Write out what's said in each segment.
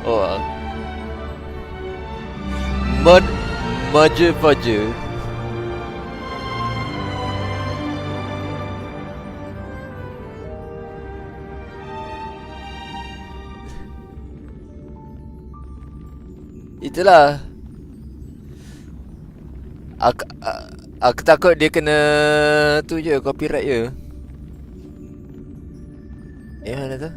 Oh, merger fudger. Itulah. Aku takut dia kena tu je, copyright je. Mana tu?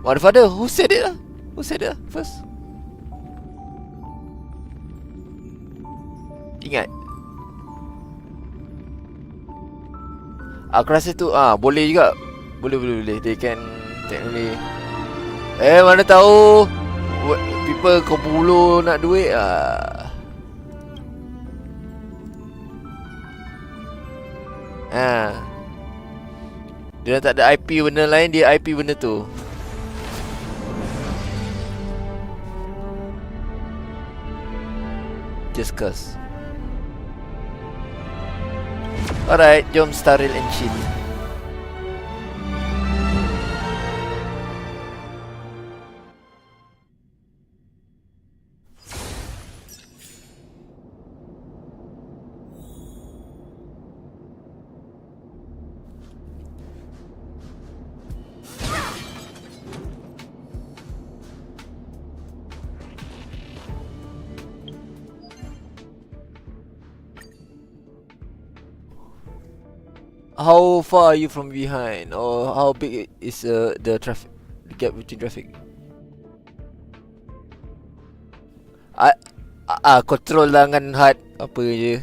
Motherfather, who said it lah? Who said it lah first? Ingat. Aku rasa tu boleh juga. Boleh. They can technically. Mana tahu people kebulu nak duit Dia tak ada IP benda lain, dia IP benda tu. Just cause. Alright, jom Staril and chill. How far are you from behind, or how big is the traffic, the gap between traffic? Control lah dengan HUD apa je.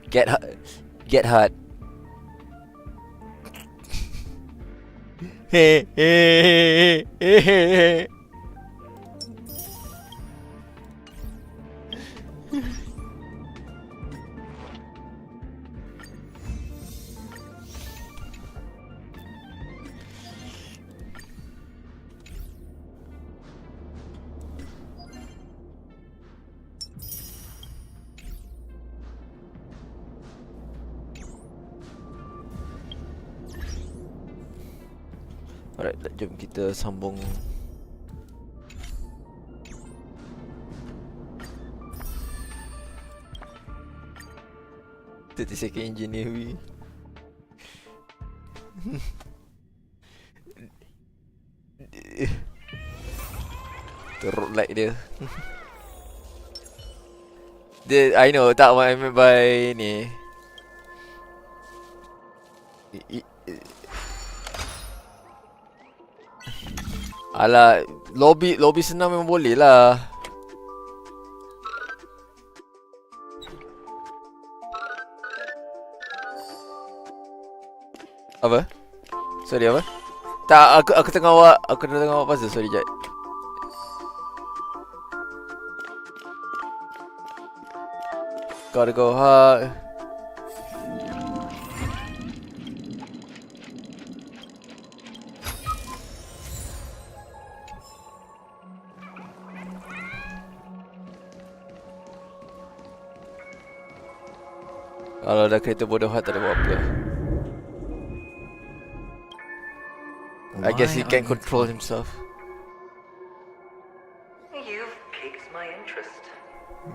Get HUD. Hey. Alright, jom kita sambung. Second engineer we. Teruk like dia. I know, tak what I meant by ni. Alah, lobby senang memang boleh lah. Apa? Sorry, apa? Tak, aku tengah awak puzzle, sorry jap. Gotta go hard. Kalau dah kereta bodoh tak ada buat apa. I guess he can control himself. You've piqued my interest.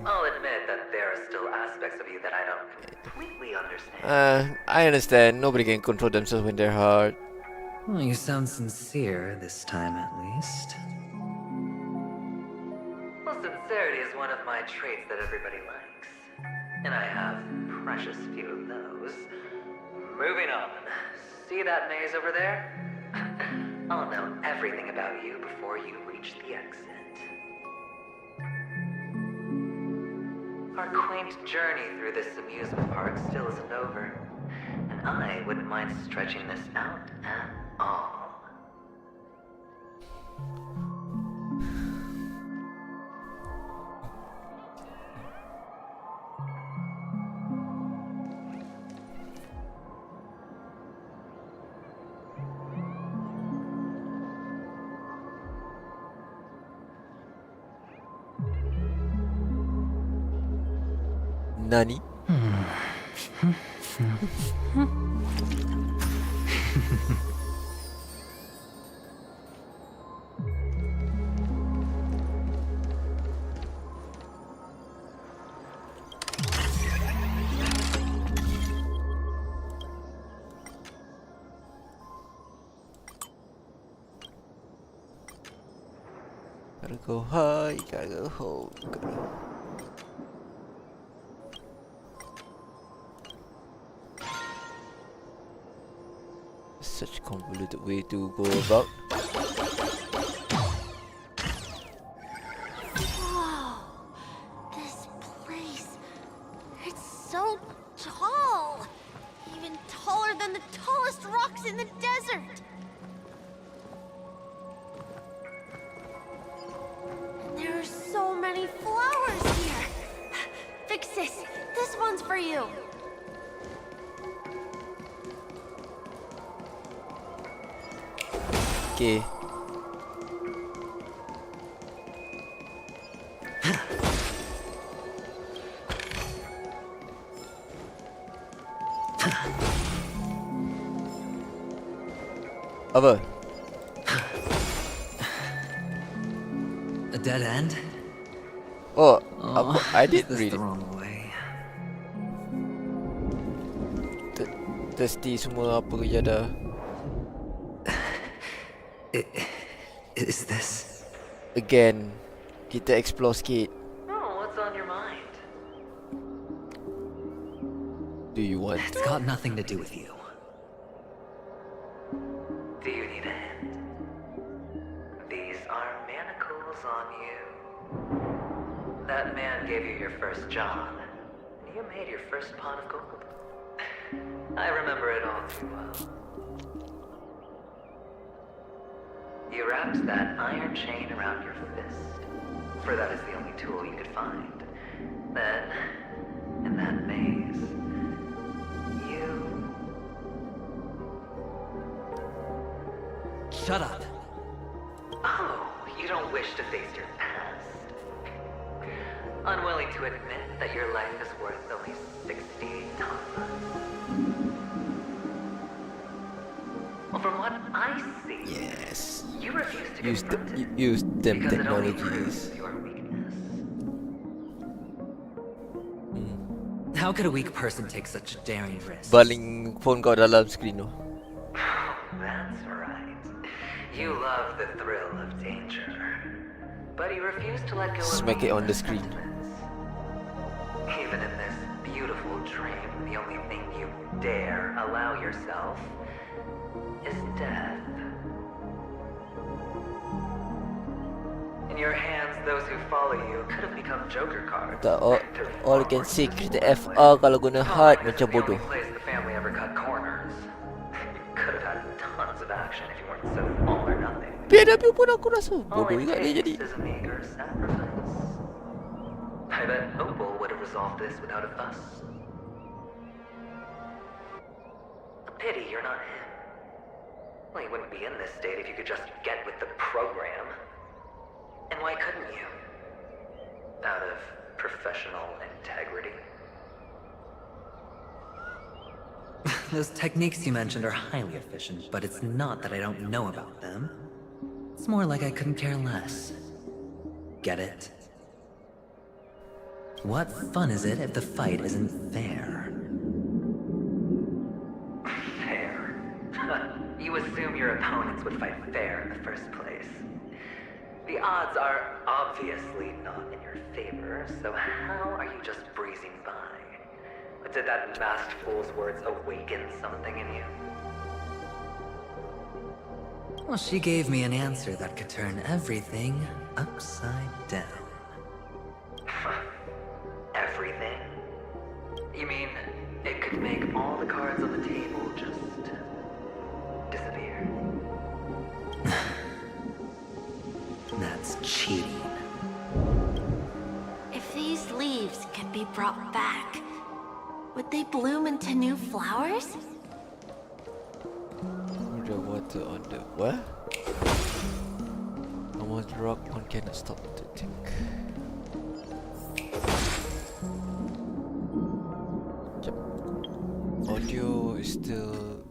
I'll admit that there are still aspects of you that I don't completely understand. I understand. Nobody can control themselves when they're hard. Well, you sound sincere this time, at least. Well, sincerity is one of my traits that everybody likes. And I have precious few of those. Moving on. See that maze over there? I'll know everything about you before you reach the exit. Our quaint journey through this amusement park still isn't over. And I wouldn't mind stretching this out at all. Nani? Gotta go high, gotta go home. Such convoluted way to go about. Whoa! This place. It's so tall! Even taller than the tallest rocks in the desert! And there are so many flowers here! Vixis, this one's for you! Okay. Apa? A dead end? Oh, Oh, I didn't this read the it. wrong way. Thirsty semua apa kerja dah. Is this? Again, kita explore sikit. Oh, what's on your mind? Do you want? It's got nothing to do with you. Do you need a hint? These are manacles on you. That man gave you your first job, and you made your first pot of gold. I remember it all too well. You wrapped that iron chain around your fist, for that is the only tool you could find. Then, in that maze, you... Shut up. Oh, you don't wish to face your past? Unwilling to admit that your life is worth only 60 tamas? Well, from what I see, Yes. you refuse to Use confront it use them because it only technologies. proves your weakness. How could a weak person take such a daring risk? Baling phone kau dalam screen tu. That's right. You love the thrill of danger, but you refuse to let go of Smack it on the screen. sentiments. Even in this beautiful dream, the only thing you dare allow yourself is death. In your hands, those who follow you could have become Joker cards. Tak, all you can forward. say kita FR kalau guna hard This macam is the bodoh. only place the family ever cut corners. You could have had tons of action if you weren't so all or nothing. PW pun aku rasa All bodoh it juga dia jadi. takes is a meager sacrifice. I bet Opal would have resolved this without a fuss. A pity you're not him. Well, you wouldn't be in this state if you could just get with the program. And why couldn't you? Out of professional integrity? Those techniques you mentioned are highly efficient, but it's not that I don't know about them. It's more like I couldn't care less. Get it? What fun is it if the fight isn't fair? Fair. You assume your opponents would fight fair in the first place. The odds are obviously not in your favor, so how are you just breezing by? Did that masked fool's words awaken something in you? Well, she gave me an answer that could turn everything upside down. Everything? You mean it could make all the cards on the table just disappear? That's cheating. If these leaves could be brought back, would they bloom into new flowers? Pour the water on the what? On the rock, one cannot stop to think. Yep. Audio is still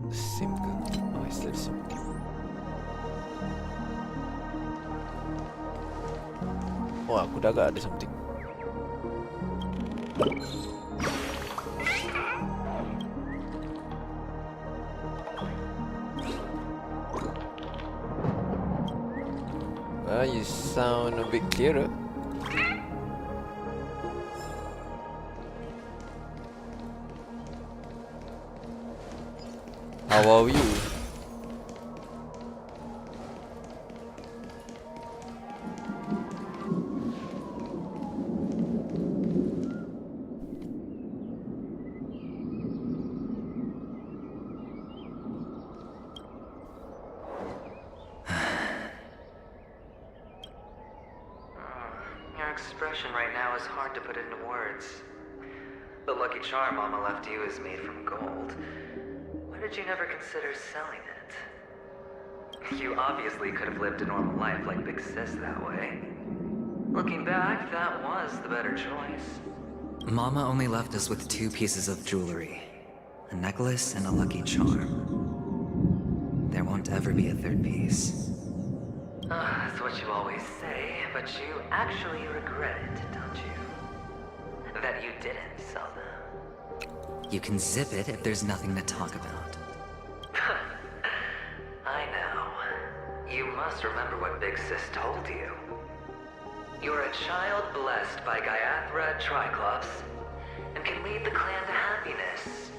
the same. Oh, it's still the same. Oh, aku dah agak ada something. Sekarang you sound a bit clearer. How are you? Your expression right now is hard to put into words. The lucky charm Mama left you is made from gold. Why did you never consider selling it? You obviously could have lived a normal life like Big Sis that way. Looking back, that was the better choice. Mama only left us with 2 pieces of jewelry. A necklace and a lucky charm. There won't ever be a 3rd piece. That's what you always say, but you actually regret it, don't you? That you didn't sell them. You can zip it if there's nothing to talk about. I know. You must remember what Big Sis told you. You're a child blessed by Gaiathra Triclops and can lead the clan to happiness.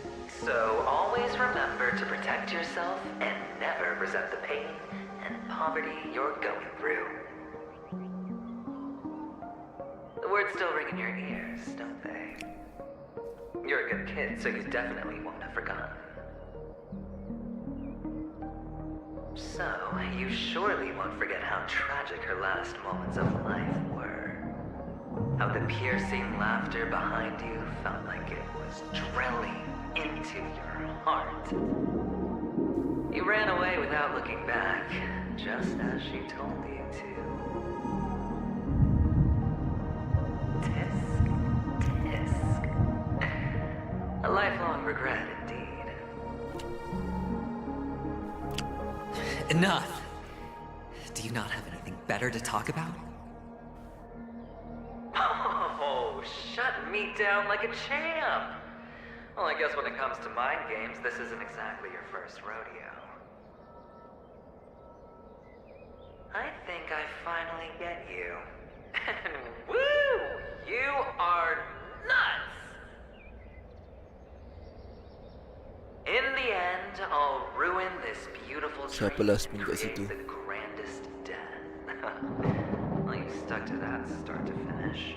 So always remember to protect yourself and never resent the pain and poverty you're going through. The words still ring in your ears, don't they? You're a good kid, so you definitely won't have forgotten. So, you surely won't forget how tragic her last moments of life were. How the piercing laughter behind you felt like it was drilling into your heart. You ran away without looking back, just as she told you to. Tisk, tisk. A lifelong regret indeed. Enough! Do you not have anything better to talk about? Oh, shut me down like a champ! Well, I guess when it comes to mind games, this isn't exactly your first rodeo. I think I finally get you. And woo! You are nuts! In the end, I'll ruin this beautiful Siapa dream last and pun kat create situ? the grandest death. Well, you stuck to that start to finish.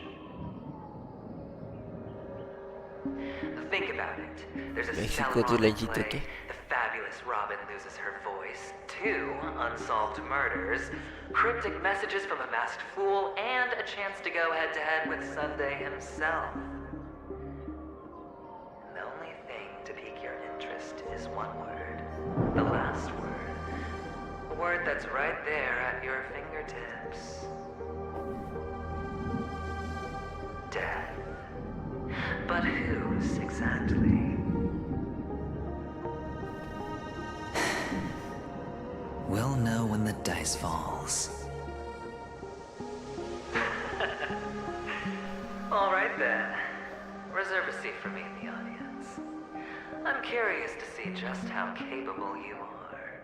Think about it. There's a Mexico tu Salomon lain cerita play. tu. The fabulous Robin loses her voice. 2 unsolved murders, cryptic messages from a masked fool, and a chance to go head-to-head with Sunday himself. And the only thing to pique your interest is one word. The last word. A word that's right there at your fingertips. Death. But whose exactly? We'll know when the dice falls. All right then. Reserve a seat for me in the audience. I'm curious to see just how capable you are.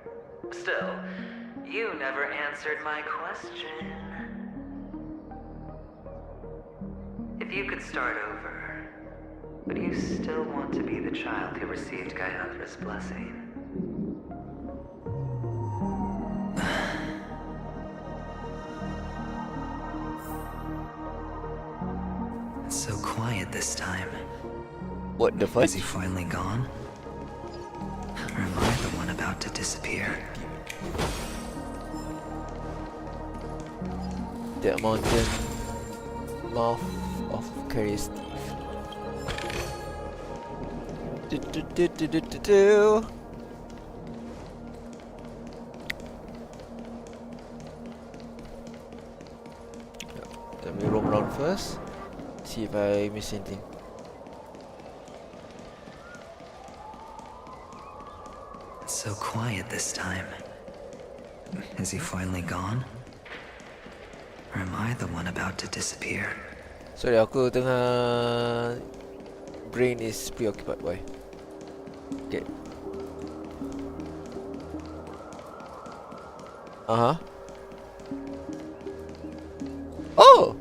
Still, you never answered my question. If you could start over, would you still want to be the child who received Gaiathra's blessing? It's so quiet this time. What the fuck? Is he finally gone? Or am I the one about to disappear? That mountain mouth of Curious Steve. Let me roam around first. See if I miss anything. It's so quiet this time. Is he finally gone? Or am I the one about to disappear? Sorry, aku tengah brain is preoccupied, boy. Okay. Oh!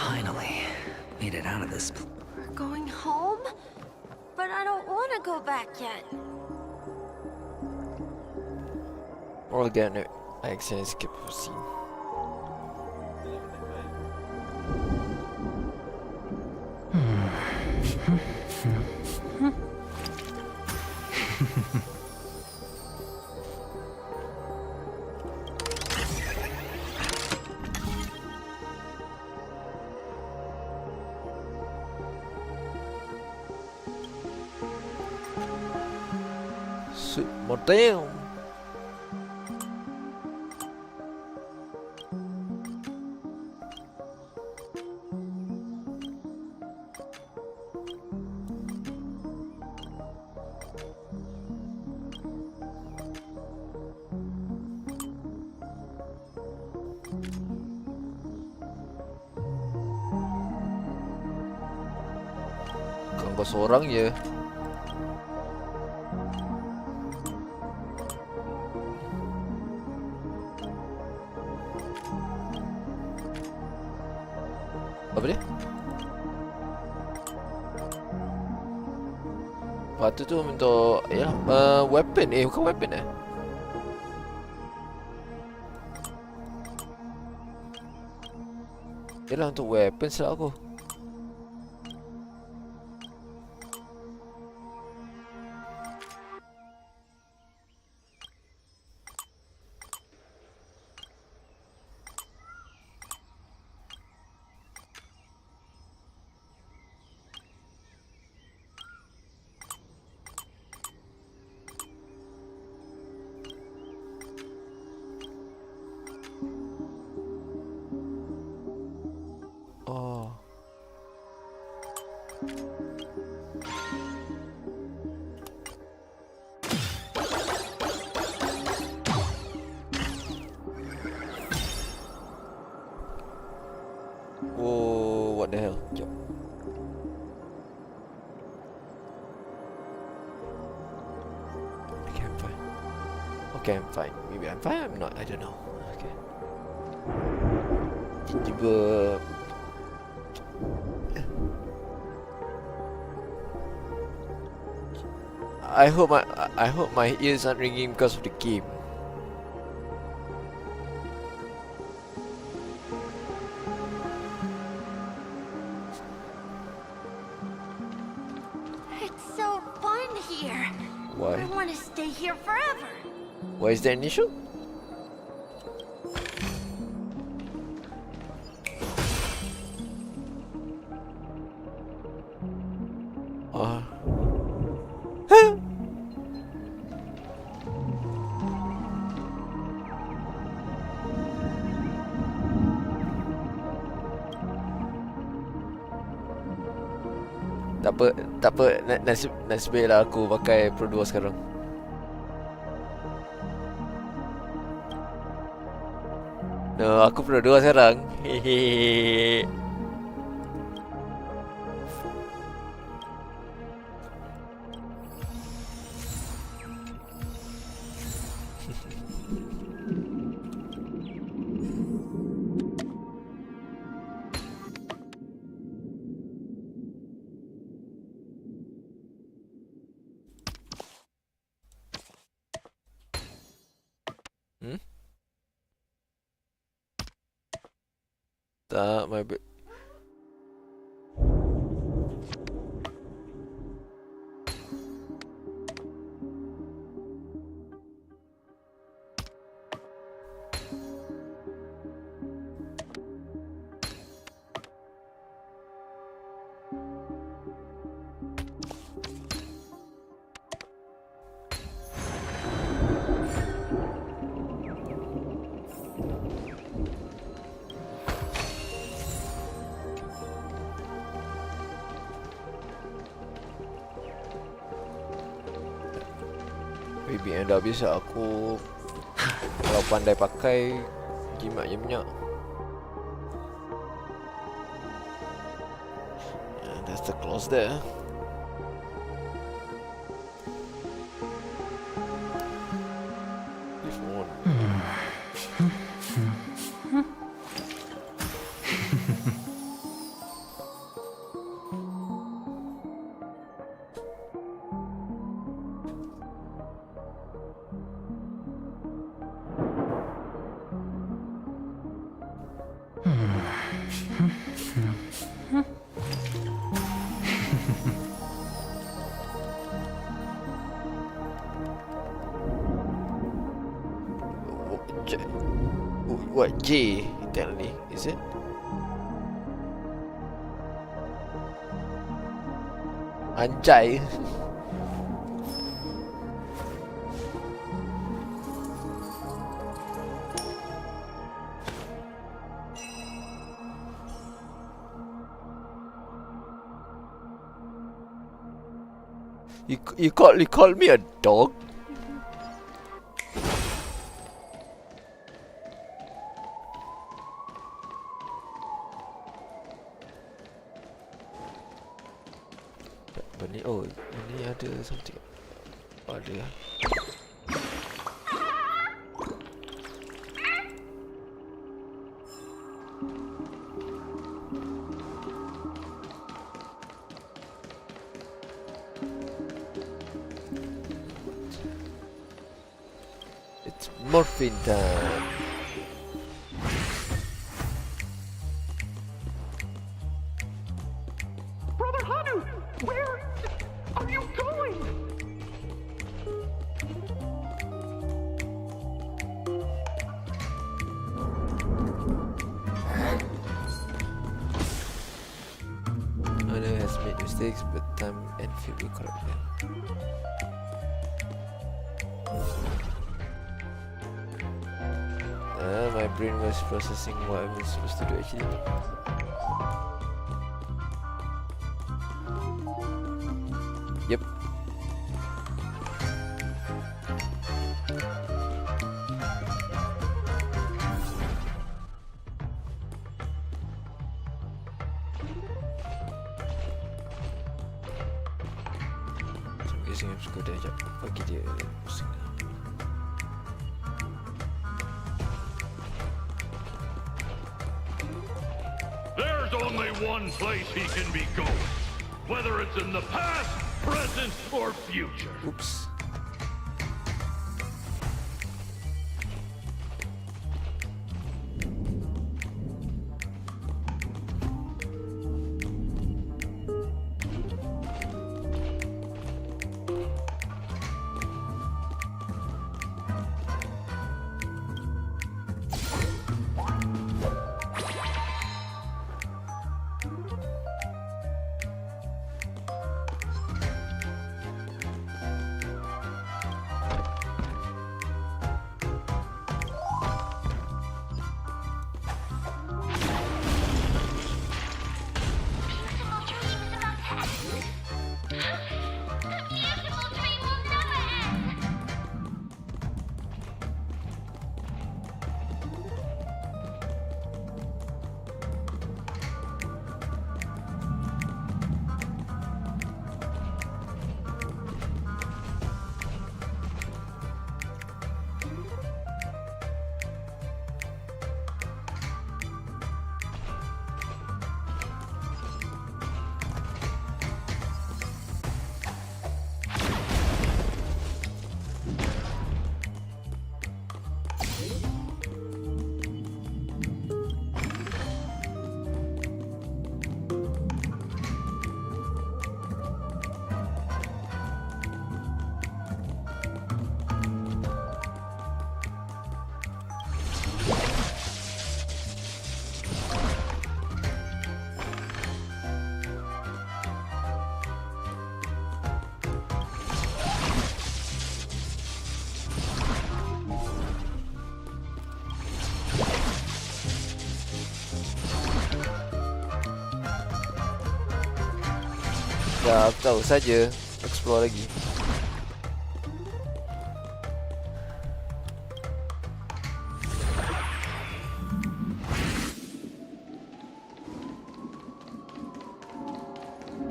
Finally, made it out of this. We're going home? But I don't want to go back yet. Or again, I accidentally skipped a scene. Suit model. Kau seorang je. Apa dia? Batu tu untuk ya, weapon. Bukan weapon eh. Yalah untuk weapon silap aku. Oh. Oh, what the hell? Jom. Okay, I'm fine. Okay, I'm fine. Maybe I'm fine, I'm not, I don't know. Okay. Tiba-tiba I hope my ears aren't ringing because of the game. It's so fun here. Why? I want to stay here forever. Why is there an issue? Tak apa, nasib baiklah aku pakai Pro 2 sekarang. No, aku Pro 2 sekarang. Hehehe. Tak, my bad. Maybe yang dah habis aku kalau pandai pakai jimat je banyak. That's the clause there. If one. What, J technically, is it? Anjay. You call me a dog? Ni ni ada something. Ada. It's morphine time. Brother Hanu, where are you going? Hanu has made mistakes, but time and fate will correct them. My brain was processing what I was supposed to do actually. Yep. So I'm guessing I have to go there sekejap. Bagi dia pusing. There's only one place he can be going. Whether it's in the past, present, or future. Oops. Dah tahu saja explore lagi.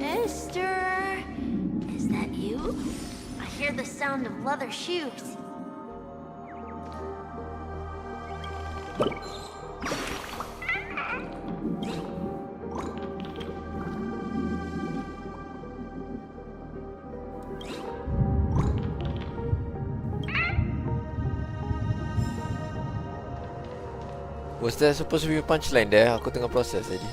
Esther, is that you? I hear the sound of leather shoes. Was there supposed to be a punchline there? Aku tengah proses tadi.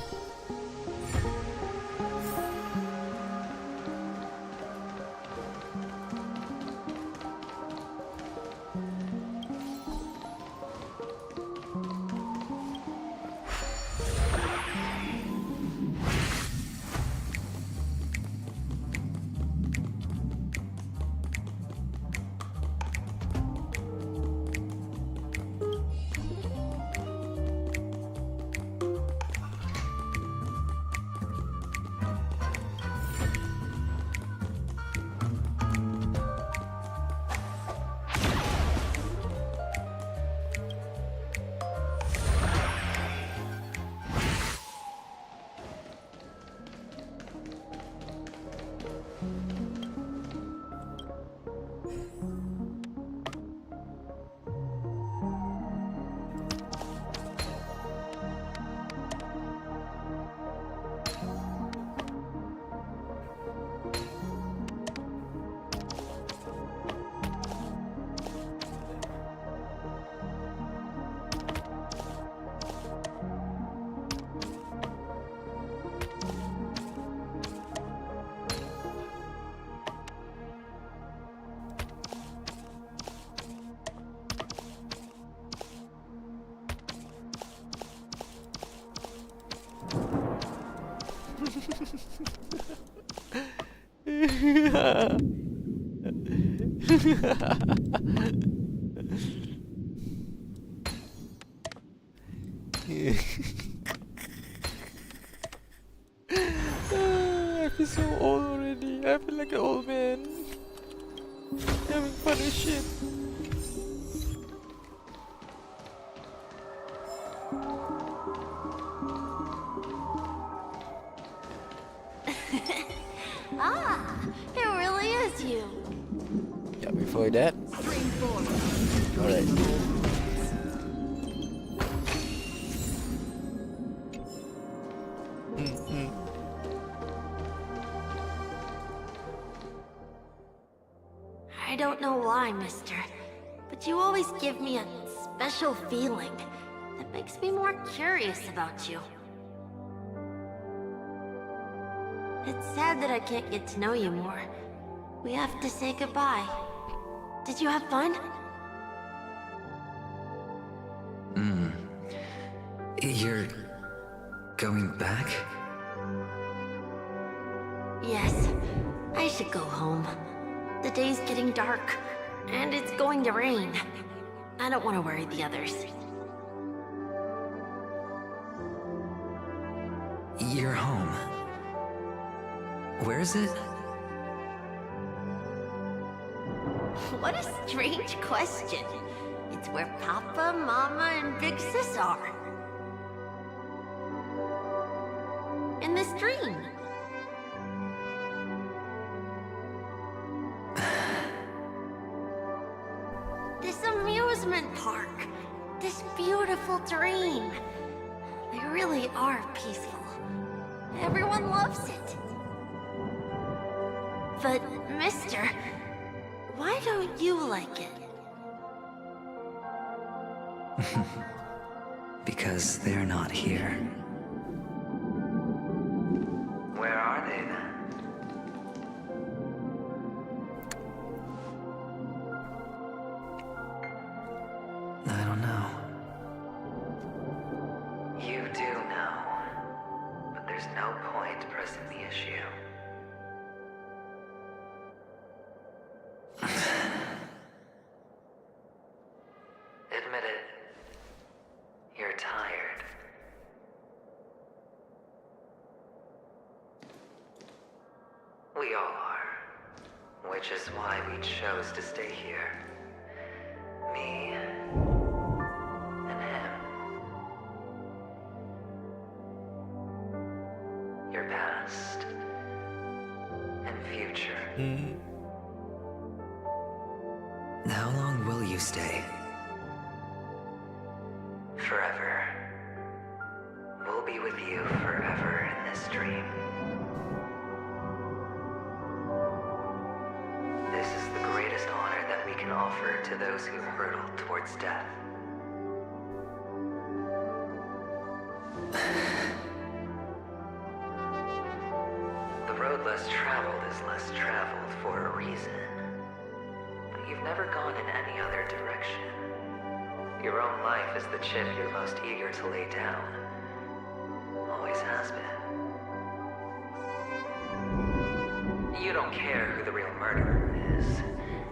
I feel so old already. I feel like an old man. Having fun with shit. Ah, it really is you. Yeah, before that. Alright. I don't know why, mister, but you always give me a special feeling that makes me more curious about you. It's sad that I can't get to know you more. We have to say goodbye. Did you have fun? You're going back? Yes, I should go home. The day's getting dark, and it's going to rain. I don't want to worry the others. You're home. Where is it? What a strange question. It's where Papa, Mama, and Big Sis are. In this dream. This amusement park. This beautiful dream. They really are peaceful. Everyone loves it. But, mister, why don't you like it? Because they're not here. Where are they then? I don't know. You do know. But there's no point pressing the issue. Admit it. You're tired. We all are. Which is why we chose to stay here. Me and him. Your past and future. How long will you stay? Forever. We'll be with you forever in this dream. This is the greatest honor that we can offer to those who hurtle towards death. The road less traveled is less traveled for a reason. But you've never gone in any other direction. Your own life is the chip you're most eager to lay down. Always has been. You don't care who the real murderer is,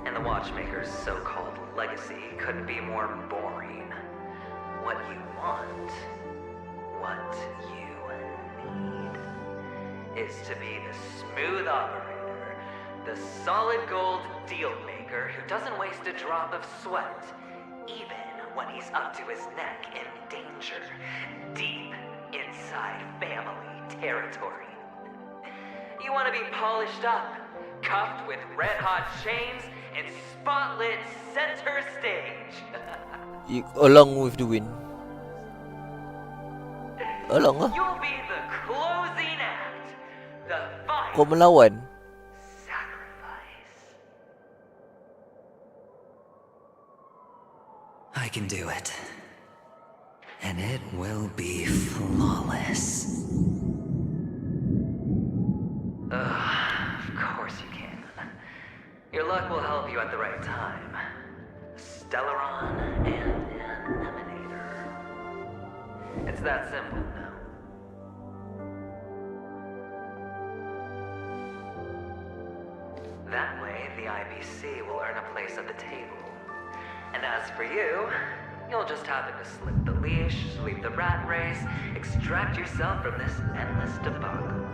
and the Watchmaker's so-called legacy couldn't be more boring. What you want, what you need, is to be the smooth operator, the solid gold deal maker who doesn't waste a drop of sweat, even when he's up to his neck in danger, deep inside family territory. You want to be polished up, cuffed with red-hot chains, and spotlit center stage. Along with the wind. Along ah. You'll be the closing act, the Kau final melawan. sacrifice. I can do it. And it will be flawless. Of course you can. Your luck will help you at the right time. Stellaron and an Emanator. It's that simple now. way, the IBC will earn a place at the table. And as for you, you'll just happen to slip the leash, sweep the rat race, extract yourself from this endless debacle.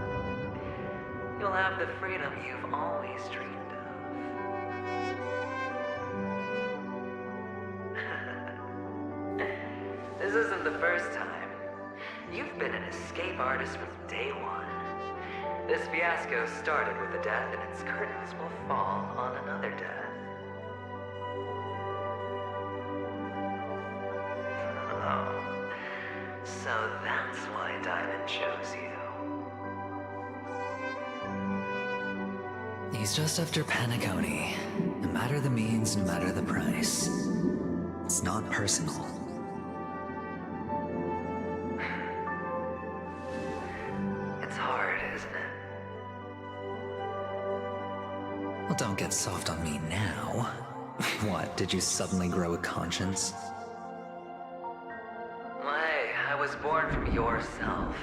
You'll have the freedom you've always dreamed of. This isn't the first time. You've been an escape artist from day one. This fiasco started with a death, and its curtains will fall on another death. Oh. So that's why Diamond chose you. He's just after Panagonii. No matter the means, no matter the price. It's not personal. It's hard, isn't it? Well, don't get soft on me now. What, did you suddenly grow a conscience? Hey, I was born from yourself.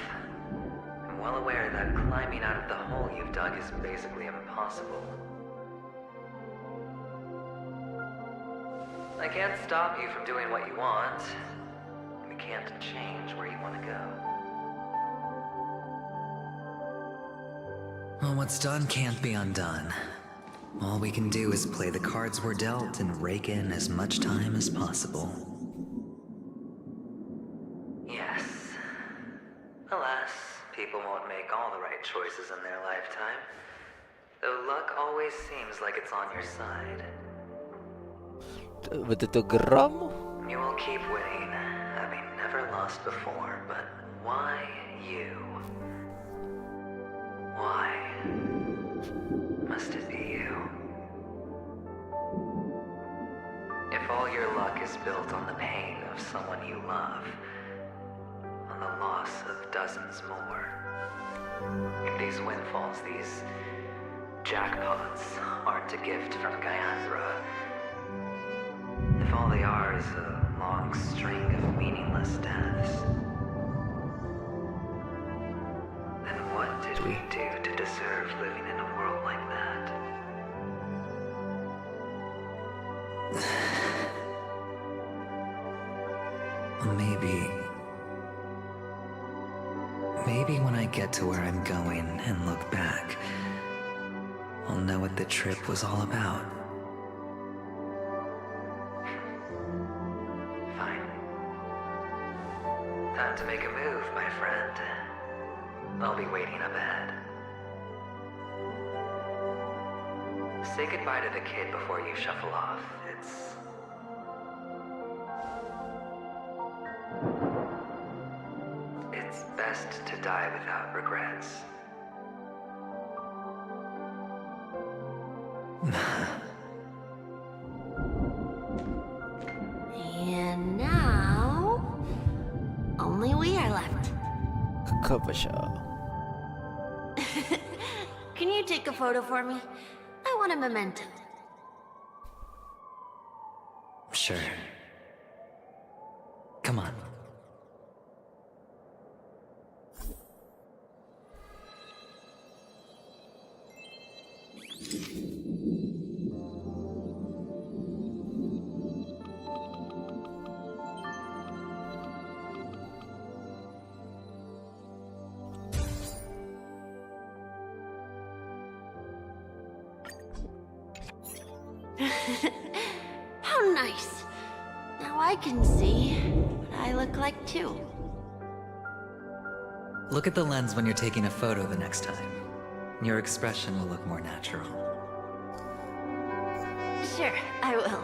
I'm well aware that climbing out of the hole you've dug is basically impossible. I can't stop you from doing what you want. We can't change where you want to go. Well, what's done can't be undone. All we can do is play the cards we're dealt and rake in as much time as possible. Yes. Alas, people won't make all the right choices in their lifetime. Though luck always seems like it's on your side. Betul geram. You will keep winning, having never lost before, but why you? Why must it be you? If all your luck is built on the pain of someone you love, on the loss of dozens more, if these windfalls, these jackpots, aren't a gift from Gaiandra, if all they are is a long string of meaningless deaths, then what did we do to deserve living in a world like that? Maybe when I get to where I'm going and look back, I'll know what the trip was all about. Fine. Time to make a move, my friend. I'll be waiting up ahead. Say goodbye to the kid before you shuffle off. It's best to die without regrets. And now, only we are left. Kekal pa siya. Can you take a photo for me? I want a memento. Sure. Come on. How nice. Now I can see what I look like too. Look at the lens when you're taking a photo the next time. Your expression will look more natural. Sure, I will.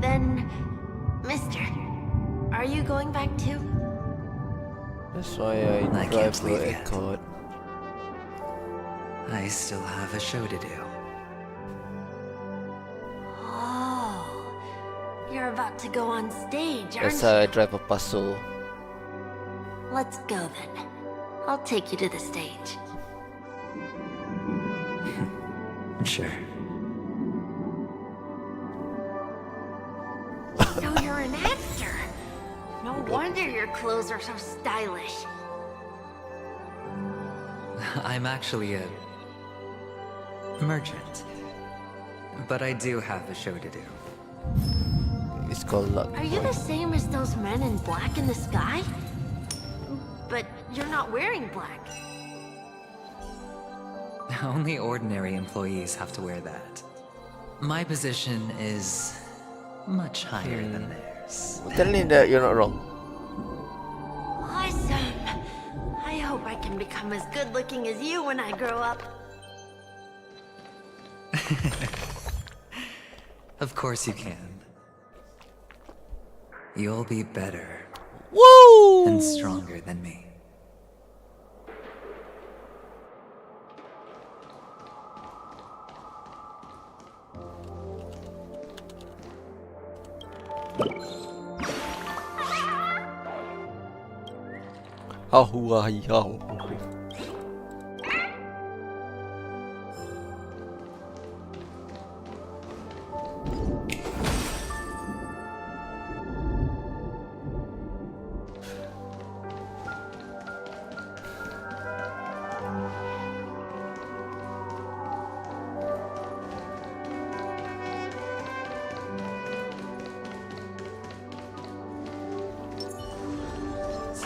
Then, mister, are you going back too? That's why I can't drive to leave yet. Ecot. I still have a show to do. Oh, you're about to go on stage, aren't That's you? how I drive a paso. Let's go then. I'll take you to the stage. Sure. So you're an actor. No wonder your clothes are so stylish. I'm actually a merchant. but I do have a show to do. It's called luck. Are you the same as those men in black in the sky? But you're not wearing black. Only ordinary employees have to wear that. My position is much higher than theirs. Tell me that you're not wrong. Awesome. I hope I can become as good looking as you when I grow up. Of course you can. You'll be better Woo! and stronger than me. How.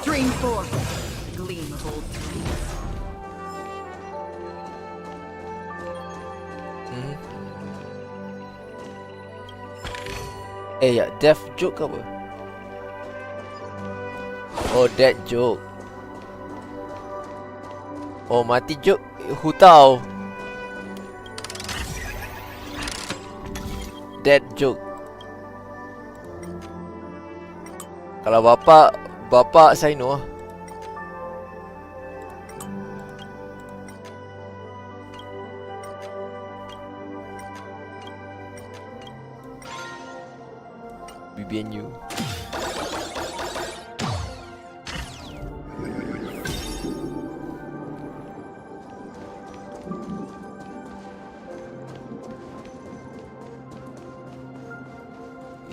Stream forth, gleam of old dreams. Ya, death joke apa? Oh, that joke. Oh, mati joke. Who tahu? That joke. Kalau bapak saya no. BBNU.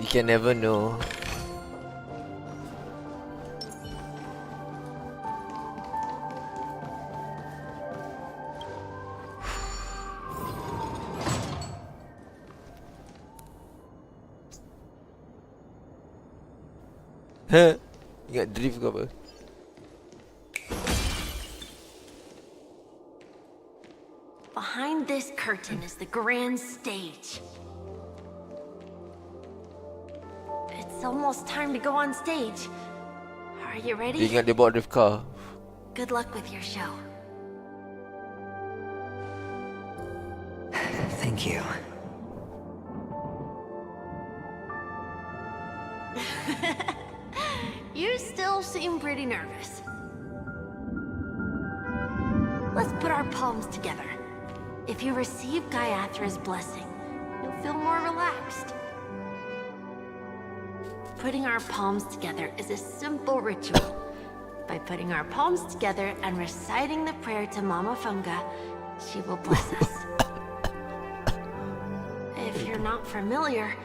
You can never know. Ingat drift ke apa? Behind this curtain is the grand stage. It's almost time to go on stage. Are you Dia ready? ingat dia bawa drift car. Good luck with your show. Thank you. You still seem pretty nervous. Let's put our palms together. If you receive Gayathra's blessing, you'll feel more relaxed. Putting our palms together is a simple ritual. By putting our palms together and reciting the prayer to Mama Funga, she will bless us. If you're not familiar,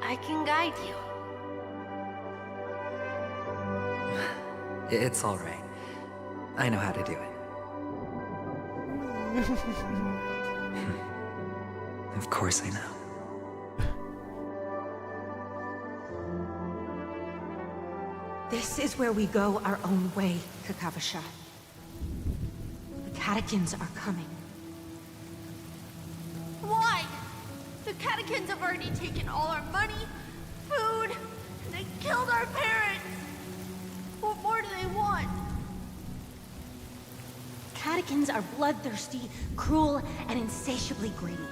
I can guide you. It's all right. I know how to do it. Of course I know. This is where we go our own way, Kakavasha. The catechins are coming. Why? The catechins have already taken all our money, food, and they killed our parents. What more do they want? Catechins are bloodthirsty, cruel, and insatiably greedy.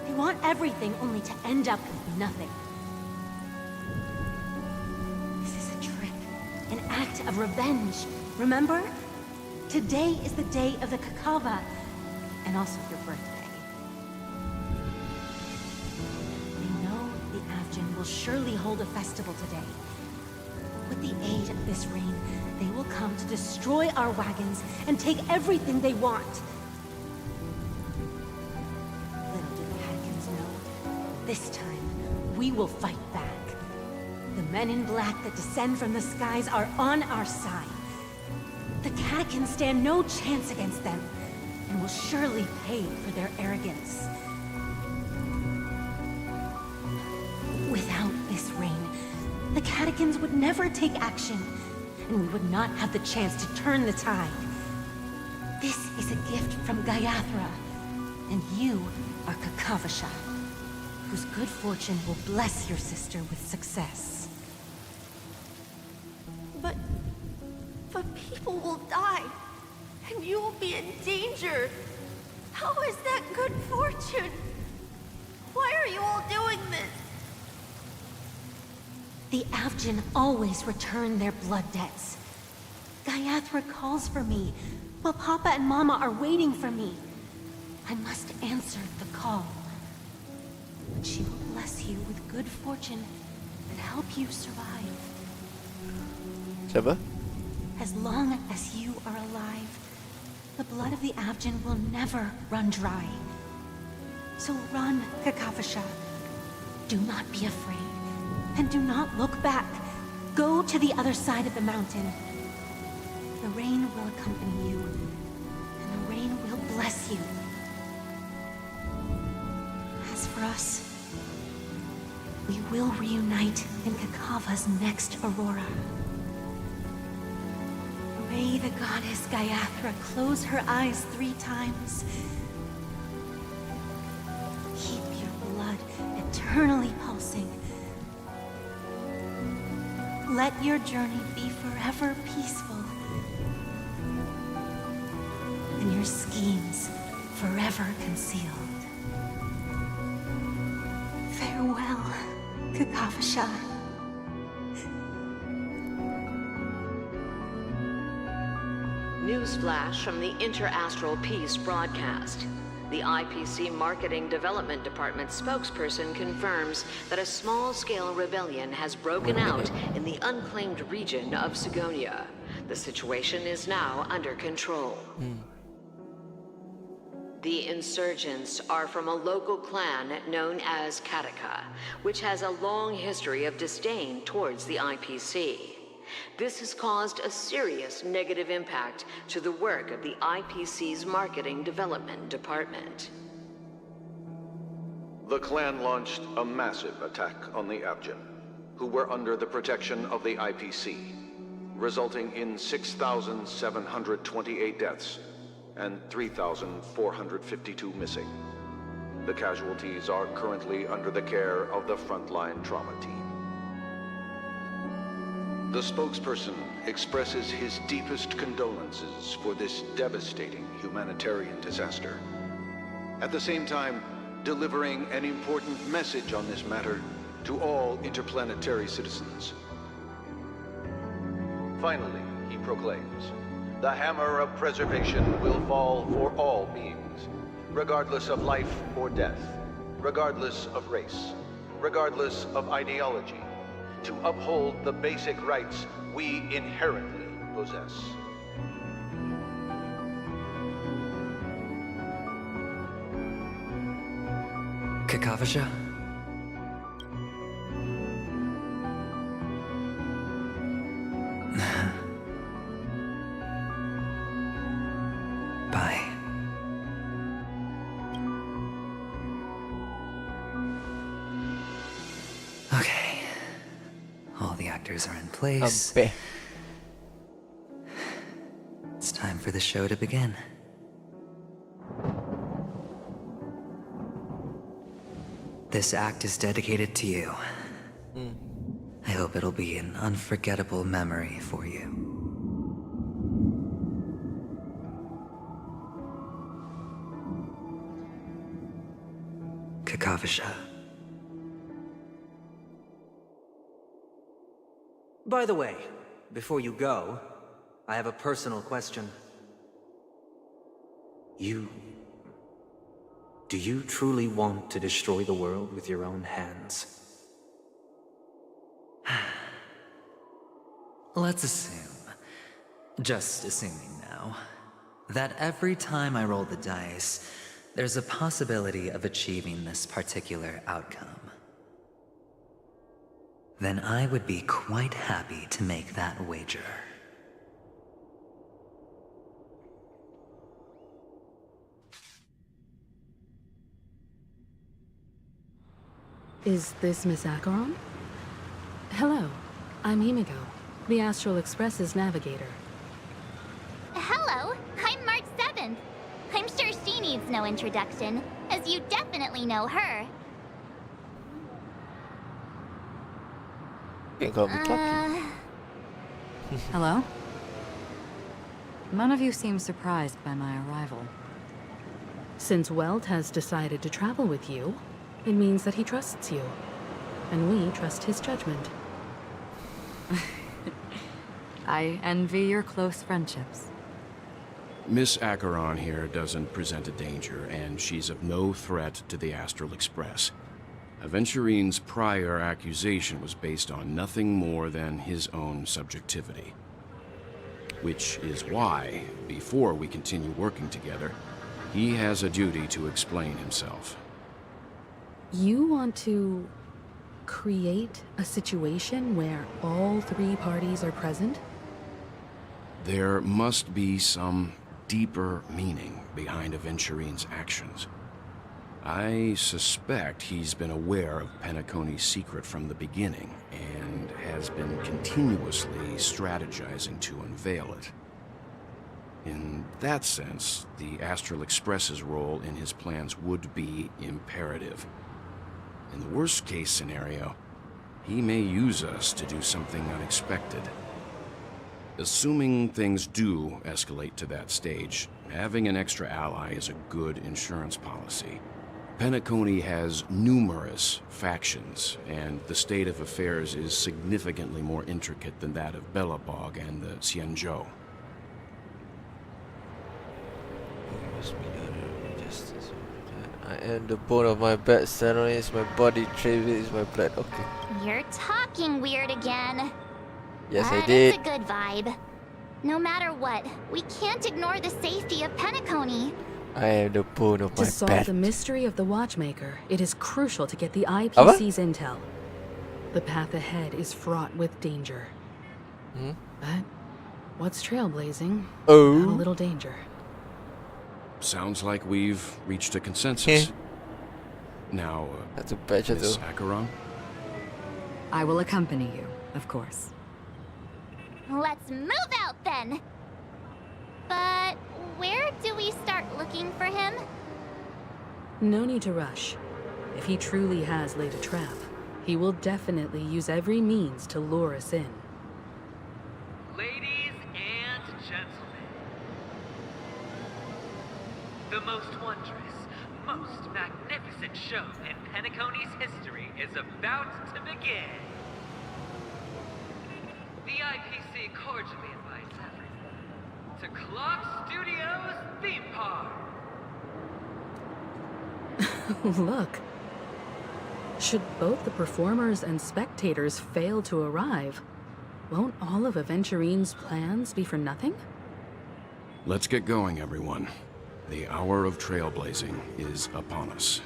They want everything only to end up with nothing. This is a trick, an act of revenge. Remember? Today is the day of the Kakava, and also your birthday. They know the Avgin will surely hold a festival today. With the aid of this rain, they will come to destroy our wagons and take everything they want. Little do the Hadkins know, this time we will fight back. The men in black that descend from the skies are on our side. The Catechins stand no chance against them, and will surely pay for their arrogance. catechins would never take action, and we would not have the chance to turn the tide. This is a gift from Gaiathra, and you are Kakavasha, whose good fortune will bless your sister with success. But people will die, and you will be endangered. How is that good fortune? Why are you all doing this? The Avgin always return their blood debts. Gaiathra calls for me, while Papa and Mama are waiting for me. I must answer the call. But she will bless you with good fortune and help you survive. Siapa? As long as you are alive, the blood of the Avgin will never run dry. So run, Kakavasha. Do not be afraid, and do not look back. Go to the other side of the mountain. The rain will accompany you, and the rain will bless you. As for us, we will reunite in Kakava's next aurora. May the goddess Gaiathra close her eyes 3 times. Keep your blood eternally pulsing. Let your journey be forever peaceful. And your schemes forever concealed. Farewell, Kakavasha. Newsflash from the Inter-Astral Peace broadcast. The IPC Marketing Development Department spokesperson confirms that a small-scale rebellion has broken out in the unclaimed region of Sigonia. The situation is now under control. The insurgents are from a local clan known as Kataka, which has a long history of disdain towards the IPC. This has caused a serious negative impact to the work of the IPC's Marketing Development Department. The clan launched a massive attack on the Avgin, who were under the protection of the IPC, resulting in 6,728 deaths and 3,452 missing. The casualties are currently under the care of the frontline trauma team. The spokesperson expresses his deepest condolences for this devastating humanitarian disaster. At the same time, delivering an important message on this matter to all interplanetary citizens. Finally, he proclaims, the hammer of preservation will fall for all beings, regardless of life or death, regardless of race, regardless of ideology, to uphold the basic rights we inherently possess. Kakavasha? Bye. Okay. All the actors are in place. Ampe. It's time for the show to begin. This act is dedicated to you. I hope it'll be an unforgettable memory for you. Kakavasha. By the way, before you go, I have a personal question. Do you truly want to destroy the world with your own hands? Let's assume, just assuming now, that every time I roll the dice, there's a possibility of achieving this particular outcome. Then I would be quite happy to make that wager. Is this Miss Acheron? Hello. I'm Himiko, the Astral Express's navigator. Hello, I'm March 7th. I'm sure she needs no introduction, as you definitely know her. You got me talking. Hello? None of you seem surprised by my arrival. Since Weld has decided to travel with you, it means that he trusts you. And we trust his judgment. I envy your close friendships. Miss Acheron here doesn't present a danger, and she's of no threat to the Astral Express. Aventurine's prior accusation was based on nothing more than his own subjectivity. Which is why, before we continue working together, he has a duty to explain himself. You want to create a situation where all three parties are present? There must be some deeper meaning behind Aventurine's actions. I suspect he's been aware of Penacony's secret from the beginning, and has been continuously strategizing to unveil it. In that sense, the Astral Express's role in his plans would be imperative. In the worst-case scenario, he may use us to do something unexpected. Assuming things do escalate to that stage, having an extra ally is a good insurance policy. Penacony has numerous factions, and the state of affairs is significantly more intricate than that of Bellabog and the Xianzhou. I am the bone of my back, ceremony is my body, trade is my blood. Okay. You're talking weird again. Yes, I But did. it's a good vibe. No matter what, we can't ignore the safety of Penacony. I am the bone of To my solve back. the mystery of the Watchmaker, it is crucial to get the IPC's intel. The path ahead is fraught with danger. But what's trailblazing without a Oh. little danger? Sounds like we've reached a consensus. Heh. Now, That's a badge of Miss the... Acheron? I will accompany you, of course. Let's move out then. But where do we start looking for him? No need to rush. If he truly has laid a trap, he will definitely use every means to lure us in. Ladies and gentlemen, the most wondrous, most magnificent show in Penacony's history is about to begin. The IPC cordially invites everyone to Clock Studios Theme Park. Look. Should both the performers and spectators fail to arrive, won't all of Aventurine's plans be for nothing? Let's get going, everyone. The hour of trailblazing is upon us.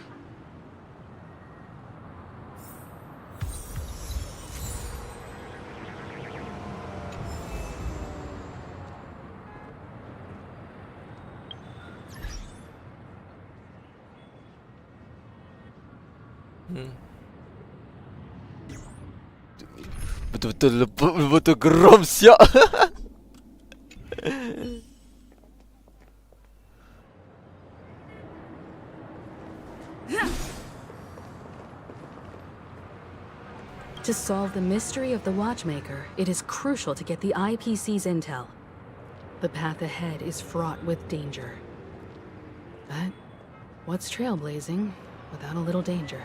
Betul-betul lembut, betul geram siap. To solve the mystery of the Watchmaker, it is crucial to get the IPC's intel. The path ahead is fraught with danger. But what's trailblazing without a little danger?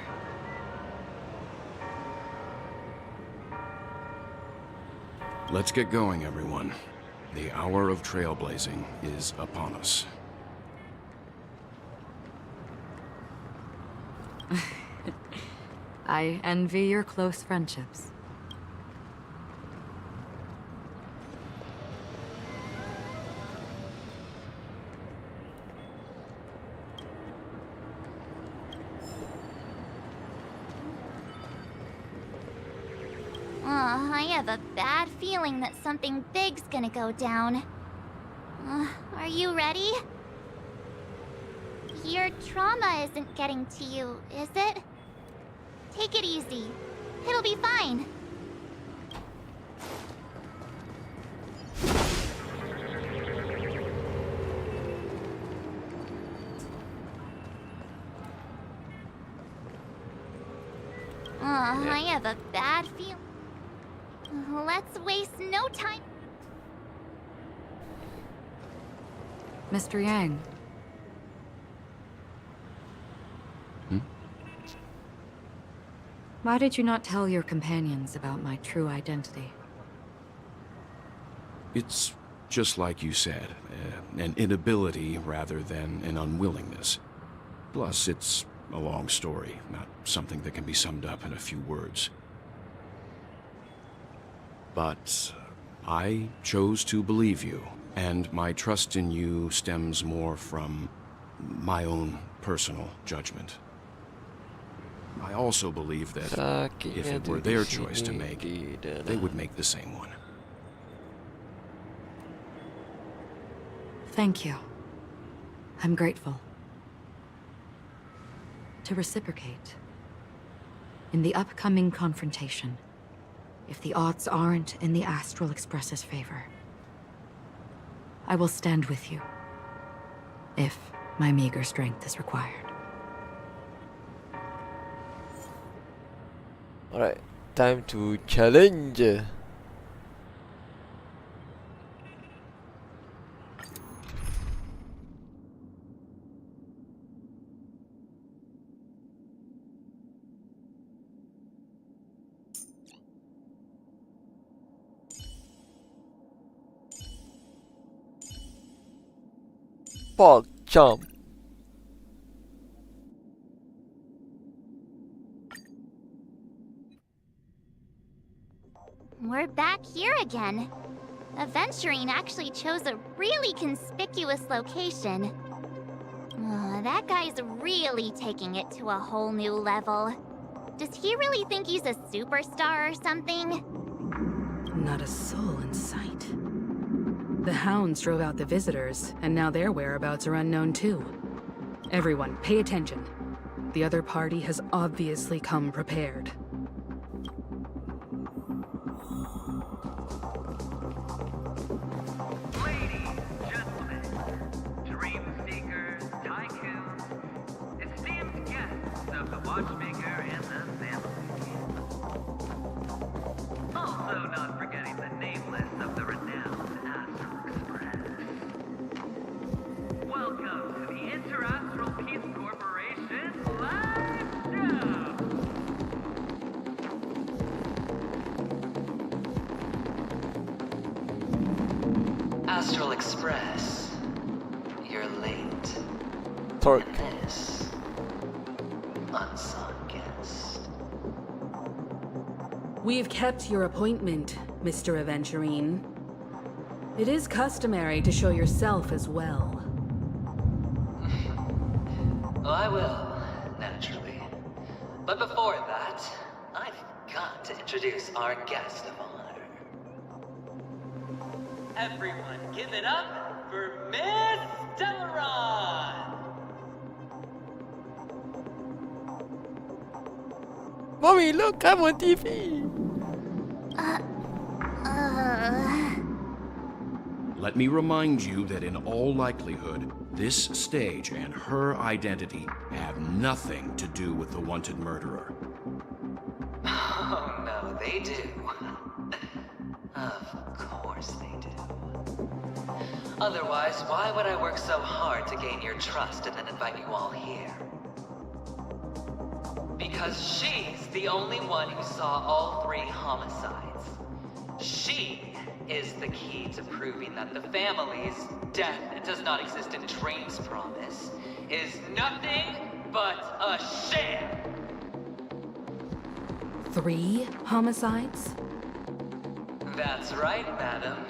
Let's get going, everyone. The hour of trailblazing is upon us. I envy your close friendships. I have a bad feeling that something big's gonna go down. Are you ready? Your trauma isn't getting to you, is it? Take it easy. It'll be fine. I have a bad feeling. Let's waste no time. Mr. Yang. Why did you not tell your companions about my true identity? It's just like you said, an inability rather than an unwillingness. Plus, it's a long story, not something that can be summed up in a few words. But I chose to believe you, and my trust in you stems more from my own personal judgment. I also believe that if it were their choice to make, they would make the same one. Thank you. I'm grateful. To reciprocate, in the upcoming confrontation, if the odds aren't in the Astral Express's favor, I will stand with you, if my meager strength is required. Alright, time to challenge. Fuck, jump. We're back here again. Aventurine actually chose a really conspicuous location. That guy's really taking it to a whole new level. Does he really think he's a superstar or something? Not a soul in sight. The hounds drove out the visitors, and now their whereabouts are unknown too. Everyone, pay attention. The other party has obviously come prepared. Ladies, gentlemen, dream seekers, tycoons, esteemed guests of the Watchmaker and the family. Also not forgetting the nameless of the renowned Astral Express. Welcome to the Interastral Peace Corporation live show! Astral Express, you're late. Torque. And this, unsung guest. We've kept your appointment, Mr. Aventurine. It is customary to show yourself as well. Oh, I will, naturally. But before that, I've got to introduce our guest of honor. Everyone, give it up for Miss Delaron! Mommy, look, I'm on TV. Let me remind you that in all likelihood, this stage and her identity have nothing to do with the wanted murderer. Oh, no, they do. Of course they do. Otherwise, why would I work so hard to gain your trust and then invite you all here? Because she's the only one who saw all 3 homicides. She is the key to proving that the family's death does not exist in Train's promise is nothing but a sham! 3 homicides? That's right, madam.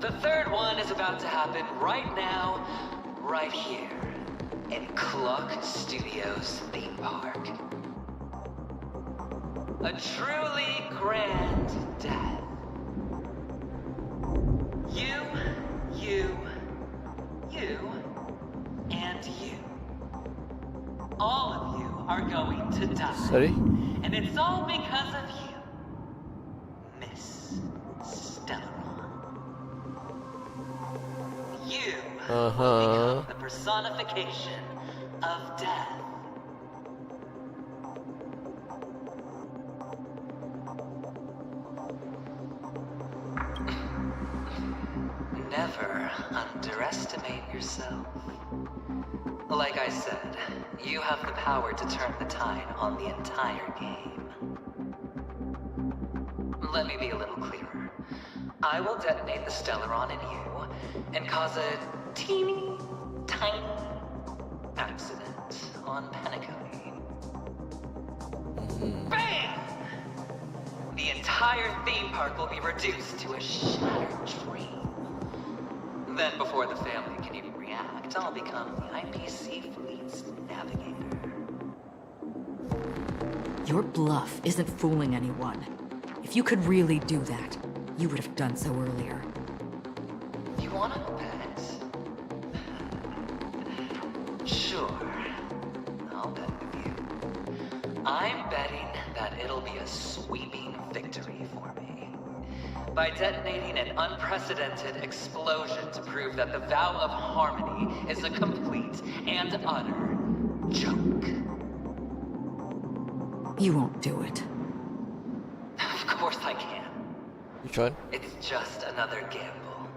The 3rd one is about to happen right now, right here, in Clock Studios theme park. A truly grand death. You, and you. All of you are going to die. Sorry? And it's all because of you, Miss Stellaron. You will become the personification of death. Never underestimate yourself. Like I said, you have the power to turn the tide on the entire game. Let me be a little clearer. I will detonate the Stellaron in you and cause a teeny, tiny accident on Penacony. Bam! The entire theme park will be reduced to a shattered dream. Then, before the family can even react, I'll become the IPC fleet's navigator. Your bluff isn't fooling anyone. If you could really do that, you would have done so earlier. You wanna bet? Sure. I'll bet with you. I'm betting that it'll be a sweeping victory for me. By detonating an unprecedented explosion to prove that the vow of harmony is a complete and utter joke. You won't do it. Of course I can. Which one? It's just another gamble.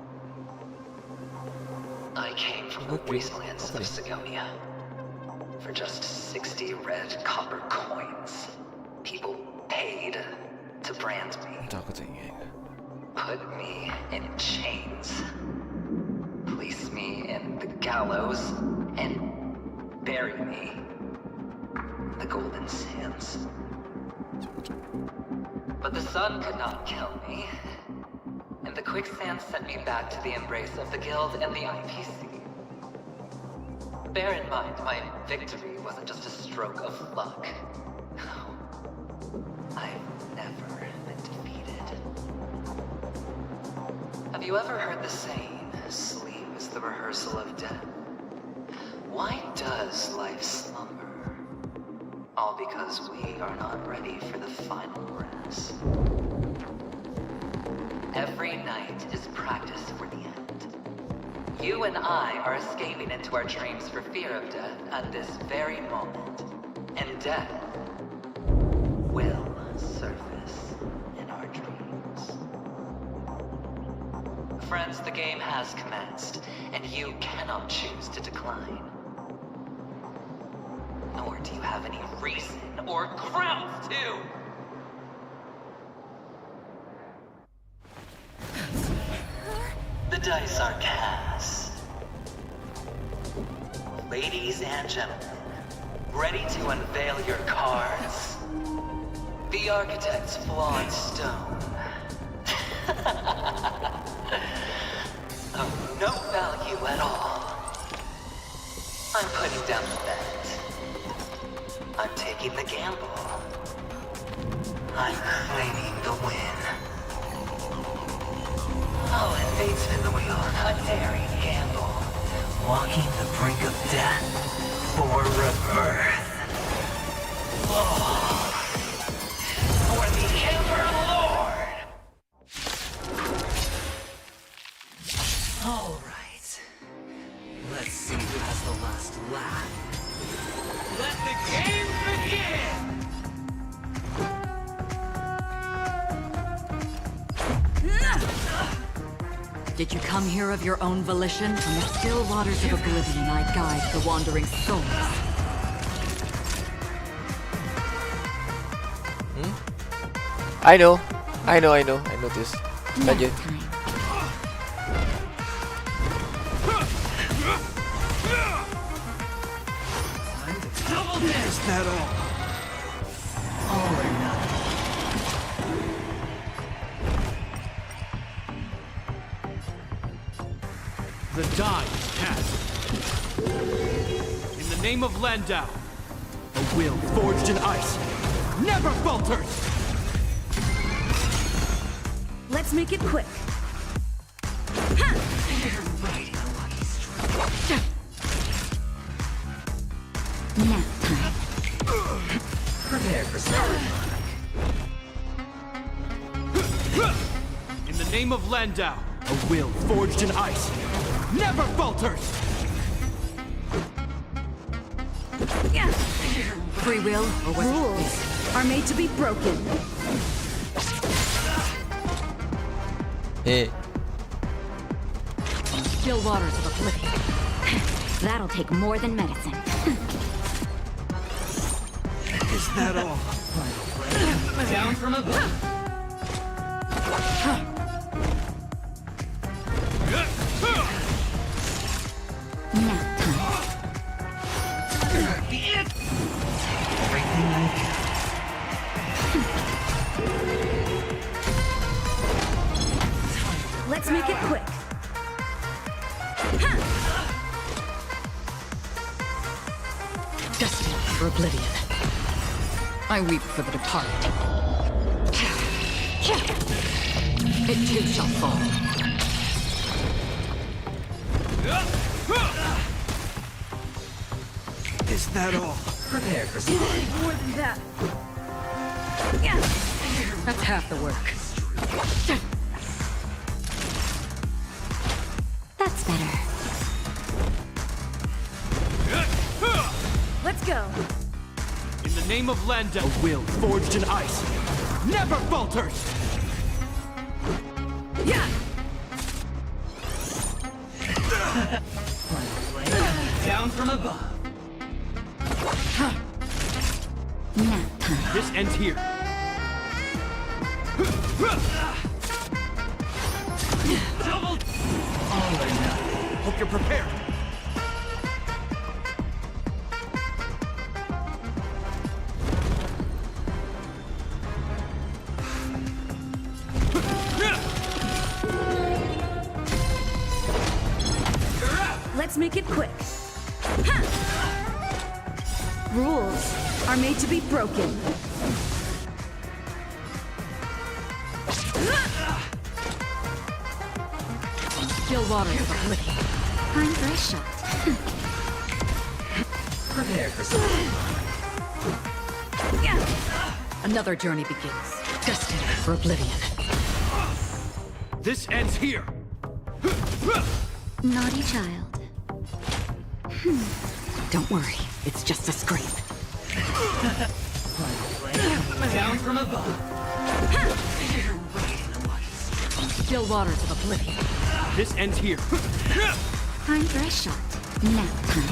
I came from the wastelands of Sigonia. For just 60 red copper coins, people paid to brand me. Put me in chains. Place me in the gallows and bury me in the golden sands. But the sun could not kill me, and the quicksand sent me back to the embrace of the Guild and the IPC. Bear in mind, my victory wasn't just a stroke of luck. I've never been defeated. Have you ever heard the saying, sleep is the rehearsal of death? Why does life slumber? All because we are not ready for the final rest. Every night is practice for the end. You and I are escaping into our dreams for fear of death at this very moment. And death will surface in our dreams. Friends, the game has commenced, and you cannot choose to decline. Nor do you have any reason or grounds to! The dice are cast. Ladies and gentlemen, ready to unveil your cards? The architect's flawed stone. Of no value at all. I'm putting down the bet. I'm taking the gamble. I'm claiming the win. I'll invade spin the wheel, a daring gamble. Walking the brink of death for rebirth. Oh, for the Ember Lord! All right. Let's see who has the last laugh. Let the game begin! Did you come here of your own volition? From the still waters of oblivion, I guide the wandering souls. I know this. Lanjut. Is that all? All or nothing. The die is cast. In the name of Landau, a will forged in ice never falters! Let's make it quick. You're right in a lucky stroke. Nap time. Prepare for something. In the name of Landau, a will forged in ice never falters! Free will, or was Rules are made to be broken. Still waters of oblivion. That'll take more than medicine. Is that all? Down from above. Nap time. Everything I Let's make it quick. Destined for oblivion. I weep for the departed. It too shall fall. Is that all? prepare for something. More than that. That's half the work. That's better. Let's go. In the name of Landa, a will forged in ice never falters! Yeah! Down from above. Nap time. This ends here. Double. All or nothing. Hope you're prepared. Let's make it quick. Rules are made to be broken. Still water is oblivion. Time for a shot. Prepare for something. Another journey begins. Destined for oblivion. This ends here. Naughty child. Don't worry, it's just a scrape. Down from above. Still waters of oblivion. This ends here. Time for a shot. Nap time.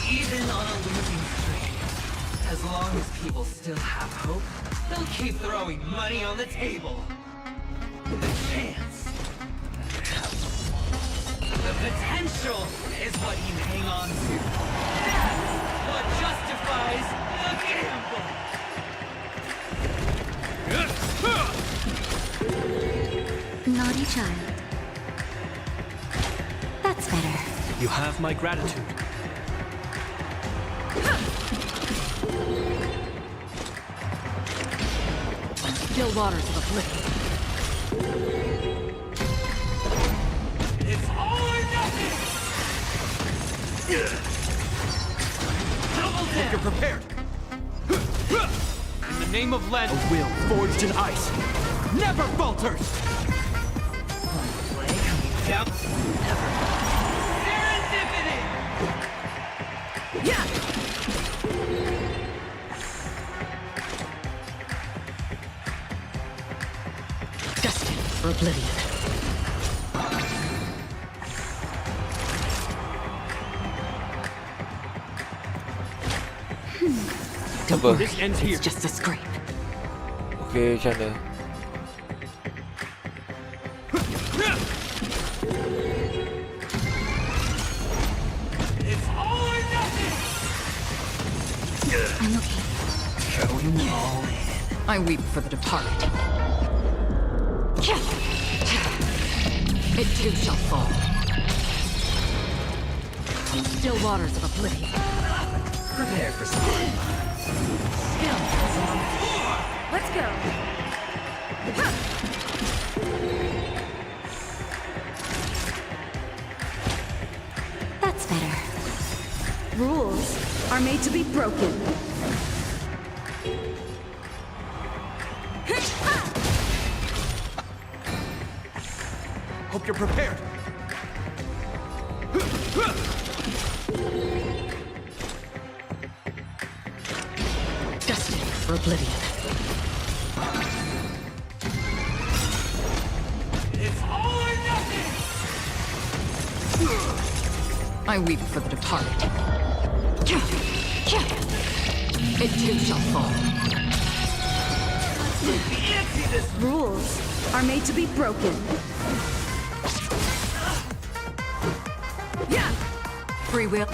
Even on a losing streak, as long as people still have hope, they'll keep throwing money on the table. The chance. The potential is what you hang on to. That's what justifies the gamble. Naughty child. That's better. You have my gratitude. Still waters of oblivion. It's all or nothing! Double Hope down! you're prepared. In the name of Landa, a will forged in ice never falters! Play coming down. Never. Serendipity! Yeah! Destined for oblivion. Don't worry, This ends here. it's just a scrape. Okay, macam mana? It's all or nothing! I'm okay. Going all in. I weep for the departed. It too shall fall. Still waters of oblivion. Prepare for something. Still has on. Let's go. That's better. Rules are made to be broken. Hope you're prepared. Destined for oblivion. It's all or nothing! I weep for the departed. It too shall fall. Rules are made to be broken. Yeah. Free will.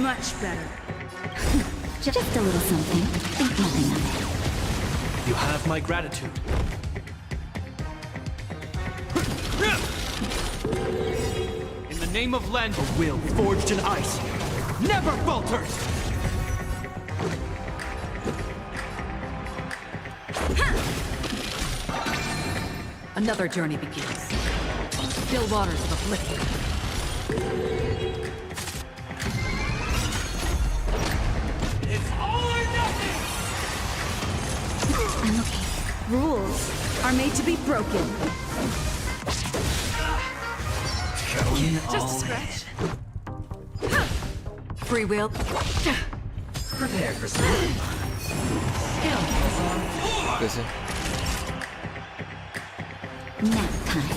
Much better. Just a little something. Think nothing of it. You have my gratitude. In the name of Land, a will forged in ice never falters! Another journey begins. Still waters of oblivion. It's all or nothing! I'm okay. Rules are made to be broken. Just a scratch. Free will. Prepare for some. Kasi. Nap time.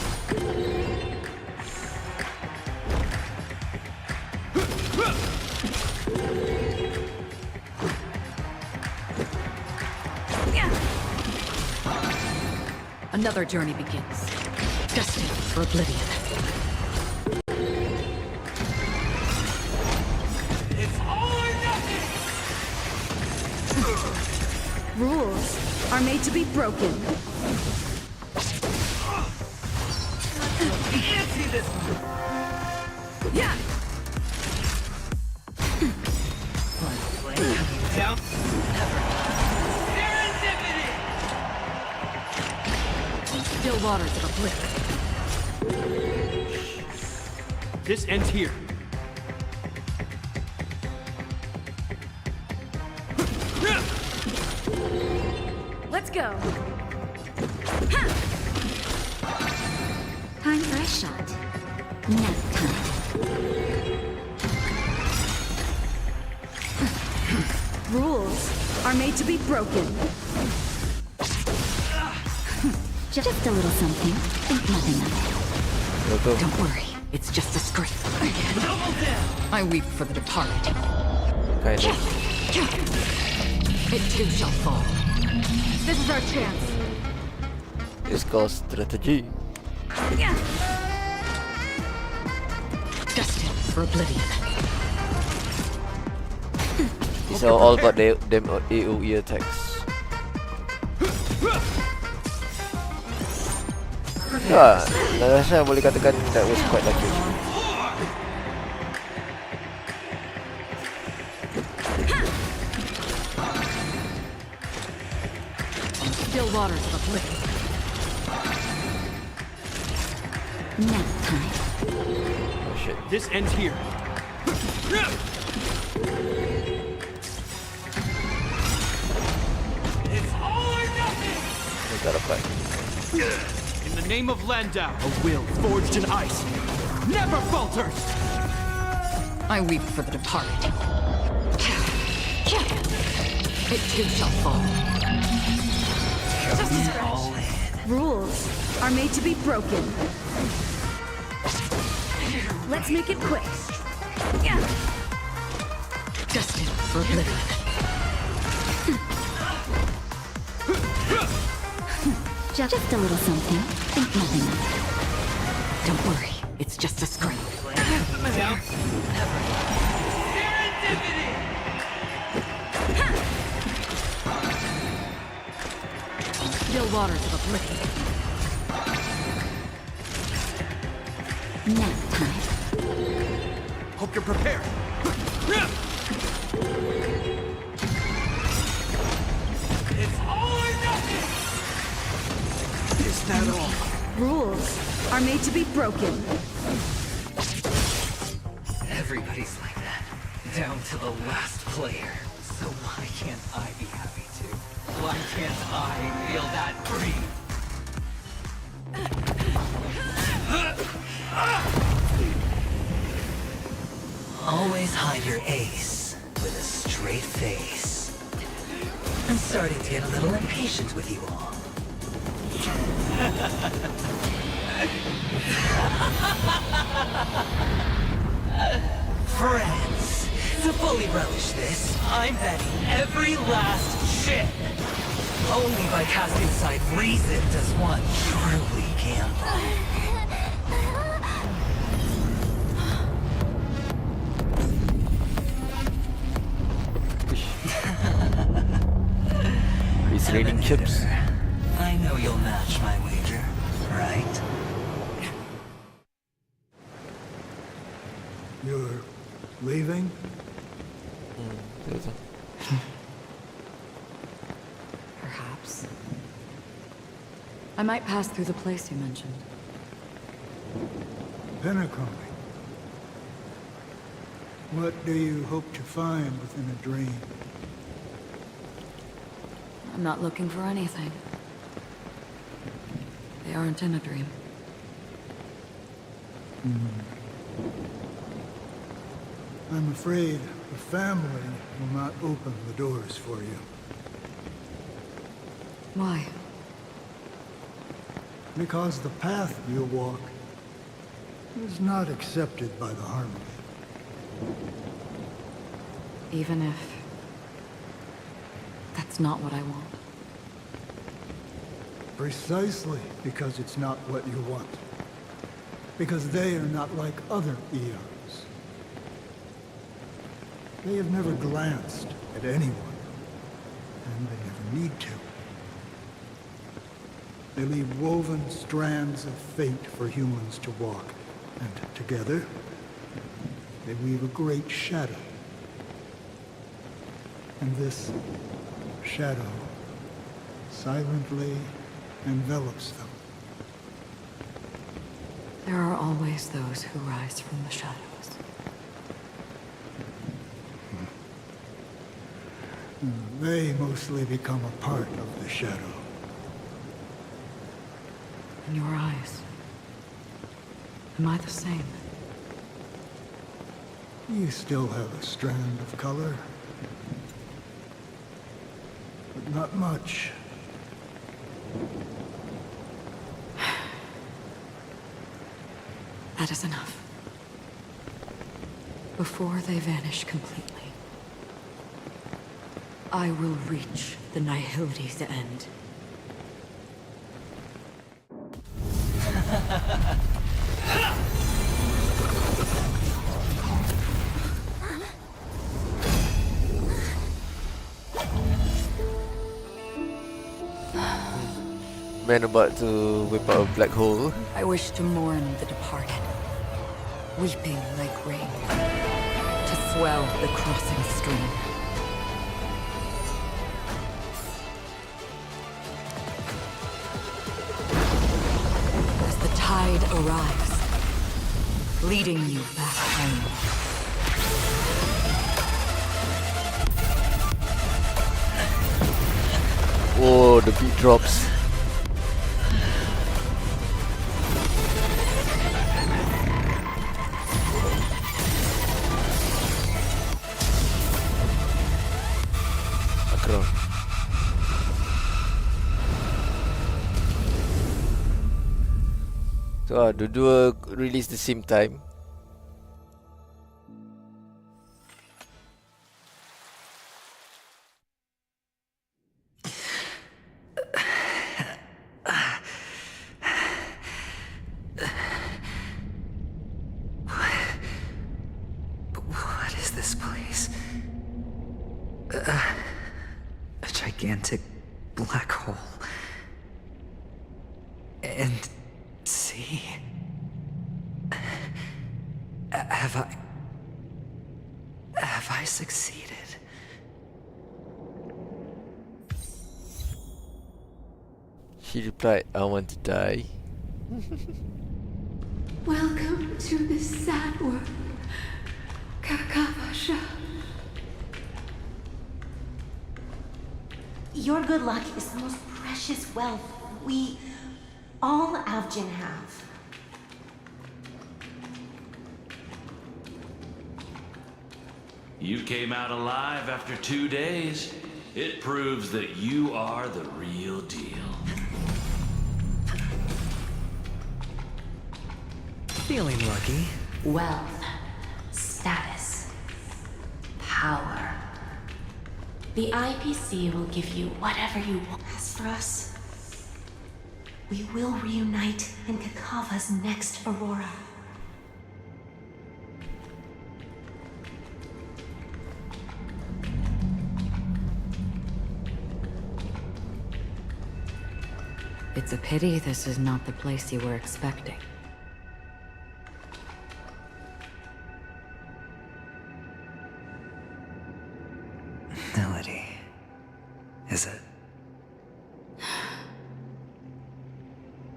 Another journey begins. Destined for oblivion. It's all or nothing! Rules are made to be broken. Can't see this one! Yeah. One plane coming down. Serendipity! Still waters of oblivion. This ends here. Let's go. Time for a shot. Nap time. Rules are made to be broken. Just a little something. Think nothing of it. Go. Don't worry, it's just a scrape. Double down! I weep for the departed. Kind of. It too shall fall. This is our chance. It's called strategy. Yeah. Destined for oblivion. It's all about them AoE attacks. Ya, rasa boleh katakan that was quite lucky. Still waters of oblivion. Nap time. Oh shit. This ends here. It's all or nothing! We gotta fight. In the name of Landau, a will forged in ice never falters! I weep for the departed. It too shall fall. Just a scratch. Rules are made to be broken. Let's make it quick. Yeah. Destined for oblivion. Just a little something. Think nothing of it. Don't worry, it's just a scrape. Down. Serendipity! Still waters of oblivion. Nap time. Hope you're prepared. It's all or nothing! Is that all? Rules are made to be broken. Everybody's like that. Down to the last player. So why can't I be happy too? Why can't I feel that free? Always hide your ace with a straight face. starting to get a little impatient with you all. Friends, to fully relish this, I'm betting every last chip. Only by casting aside reason does one truly gamble. He's raining chips. I know you'll match my wager, right? You're leaving? Perhaps. I might pass through the place you mentioned. Penacony. What do you hope to find within a dream? I'm not looking for anything. They aren't in a dream. I'm afraid the family will not open the doors for you. Why? Because the path you walk is not accepted by the Harmony. Even if... that's not what I want. Precisely because it's not what you want. Because they are not like other eons. They have never glanced at anyone, and they never need to. They leave woven strands of fate for humans to walk, and together, they weave a great shadow. And this shadow silently envelops them. There are always those who rise from the shadows. They mostly become a part of the shadow. In your eyes, am I the same? You still have a strand of color. But not much. That is enough. Before they vanish completely, I will reach the Nihility's end. Man about to whip out a black hole. I wish to mourn the departed, weeping like rain, to swell the crossing stream. As the tide arrives, leading you back home. Oh, the beat drops. Akram. So dua-dua release the same time. What is this place? A gigantic black hole. And see? Have I succeeded? She replied, I want to die. Welcome to this sad world, Kakavasha. Your good luck is the most precious wealth we, all Avgin, have. You came out alive after 2 days. It proves that you are the real deal. Feeling lucky. Wealth, status, power. The IPC will give you whatever you want. As for us, we will reunite in Kakava's next Aurora. It's a pity this is not the place you were expecting. Melody. Is it?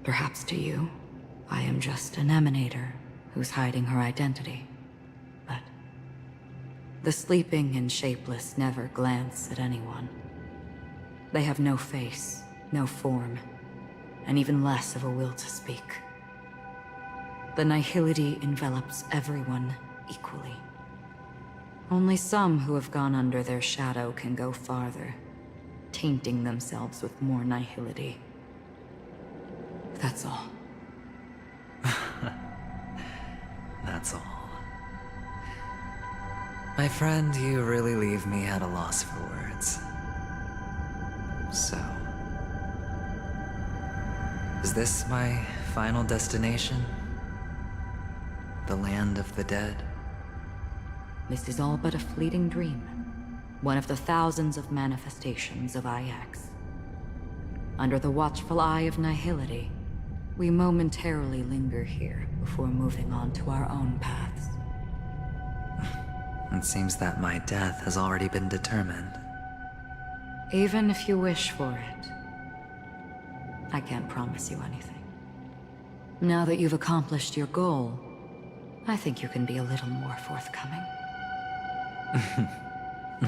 Perhaps to you, I am just an emanator who's hiding her identity. But the sleeping and shapeless never glance at anyone. They have no face, no form, and even less of a will to speak. The nihility envelops everyone equally. Only some who have gone under their shadow can go farther, tainting themselves with more nihility. That's all. That's all. My friend, you really leave me at a loss for words. So, is this my final destination? The land of the dead? This is all but a fleeting dream. One of the thousands of manifestations of IX. Under the watchful eye of nihility, we momentarily linger here before moving on to our own paths. It seems that my death has already been determined. Even if you wish for it, I can't promise you anything. Now that you've accomplished your goal, I think you can be a little more forthcoming.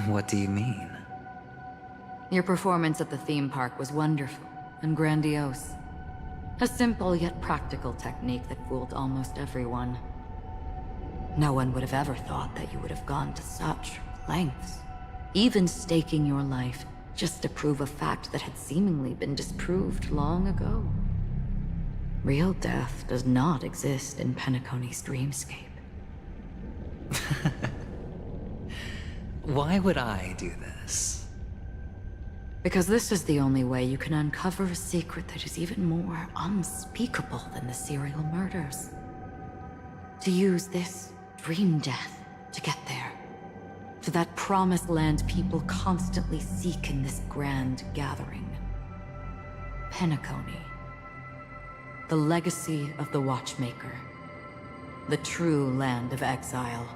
What do you mean? Your performance at the theme park was wonderful and grandiose. A simple yet practical technique that fooled almost everyone. No one would have ever thought that you would have gone to such lengths, even staking your life just to prove a fact that had seemingly been disproved long ago. Real death does not exist in Penacony's dreamscape. Why would I do this? Because this is the only way you can uncover a secret that is even more unspeakable than the serial murders. To use this dream death to get there. To that promised land people constantly seek in this grand gathering. Penacony. The legacy of the Watchmaker. The true land of exile.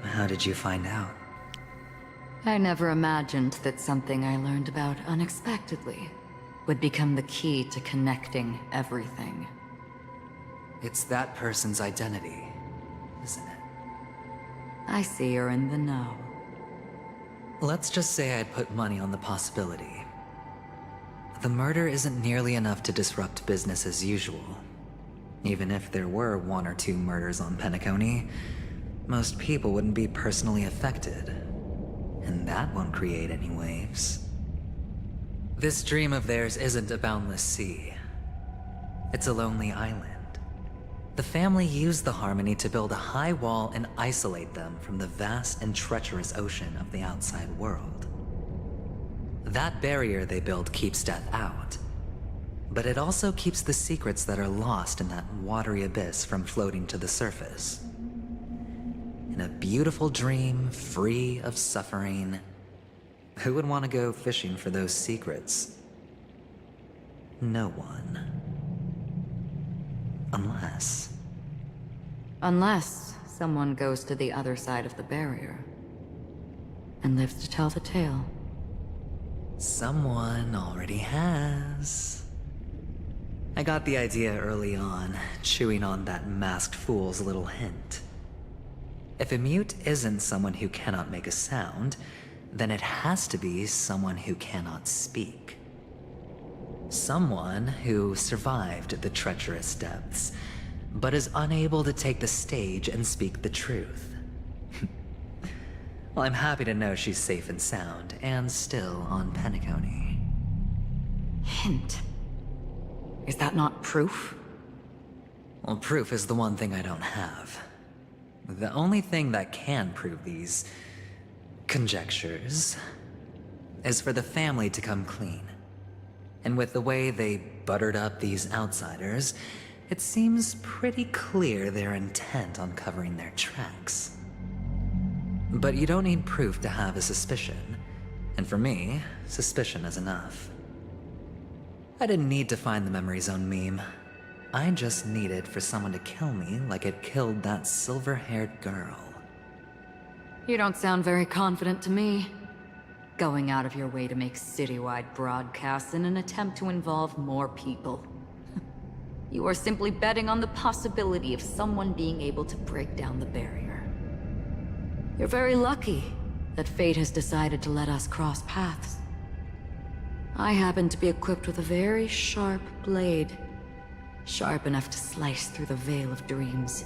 How did you find out? I never imagined that something I learned about unexpectedly would become the key to connecting everything. It's that person's identity, isn't it? I see you're in the know. Let's just say I'd put money on the possibility. The murder isn't nearly enough to disrupt business as usual. Even if there were 1 or 2 murders on Penacony, most people wouldn't be personally affected. And that won't create any waves. This dream of theirs isn't a boundless sea. It's a lonely island. The family used the Harmony to build a high wall and isolate them from the vast and treacherous ocean of the outside world. That barrier they built keeps death out, but it also keeps the secrets that are lost in that watery abyss from floating to the surface. In a beautiful dream, free of suffering, who would want to go fishing for those secrets? No one. Unless someone goes to the other side of the barrier and lives to tell the tale. Someone already has. I got the idea early on, chewing on that masked fool's little hint. If a mute isn't someone who cannot make a sound, then it has to be someone who cannot speak. Someone who survived the treacherous depths, but is unable to take the stage and speak the truth. Well, I'm happy to know she's safe and sound, and still on Penacony. Hint. Is that not proof? Well, proof is the one thing I don't have. The only thing that can prove these conjectures is for the family to come clean. And with the way they buttered up these outsiders, it seems pretty clear they're intent on covering their tracks. But you don't need proof to have a suspicion. And for me, suspicion is enough. I didn't need to find the Memory Zone meme. I just needed for someone to kill me like it killed that silver-haired girl. You don't sound very confident to me. Going out of your way to make citywide broadcasts in an attempt to involve more people. You are simply betting on the possibility of someone being able to break down the barrier. You're very lucky that fate has decided to let us cross paths. I happen to be equipped with a very sharp blade, sharp enough to slice through the veil of dreams.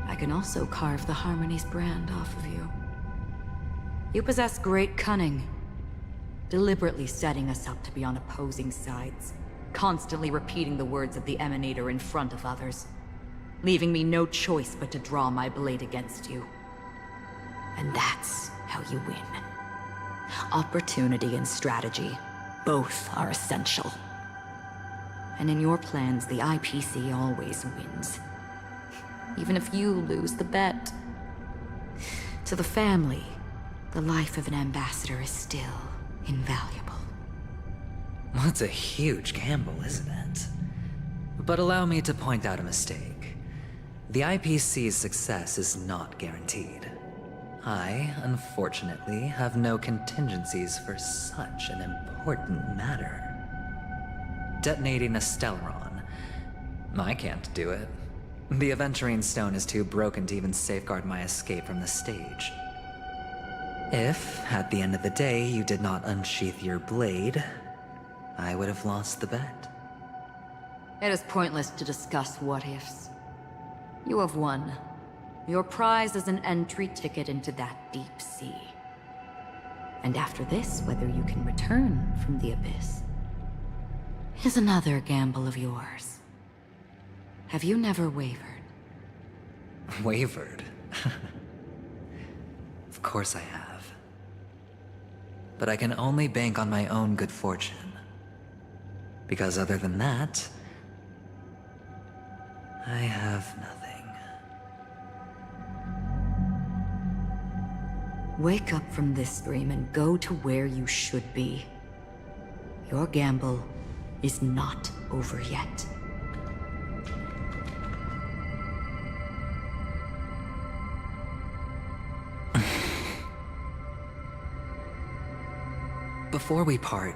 I can also carve the Harmony's brand off of you. You possess great cunning, deliberately setting us up to be on opposing sides, constantly repeating the words of the Emanator in front of others, leaving me no choice but to draw my blade against you. And that's how you win. Opportunity and strategy, both are essential. And in your plans, the IPC always wins. Even if you lose the bet. To the family, the life of an ambassador is still invaluable. Well, it's a huge gamble, isn't it? But allow me to point out a mistake. The IPC's success is not guaranteed. I, unfortunately, have no contingencies for such an important matter. Detonating a Stellaron. I can't do it. The Aventurine Stone is too broken to even safeguard my escape from the stage. If, at the end of the day, you did not unsheath your blade, I would have lost the bet. It is pointless to discuss what-ifs. You have won. Your prize is an entry ticket into that deep sea. And after this, whether you can return from the abyss is another gamble of yours. Have you never wavered? Wavered? Of course I have. But I can only bank on my own good fortune. Because other than that, I have nothing. Wake up from this dream and go to where you should be. Your gamble is not over yet. Before we part,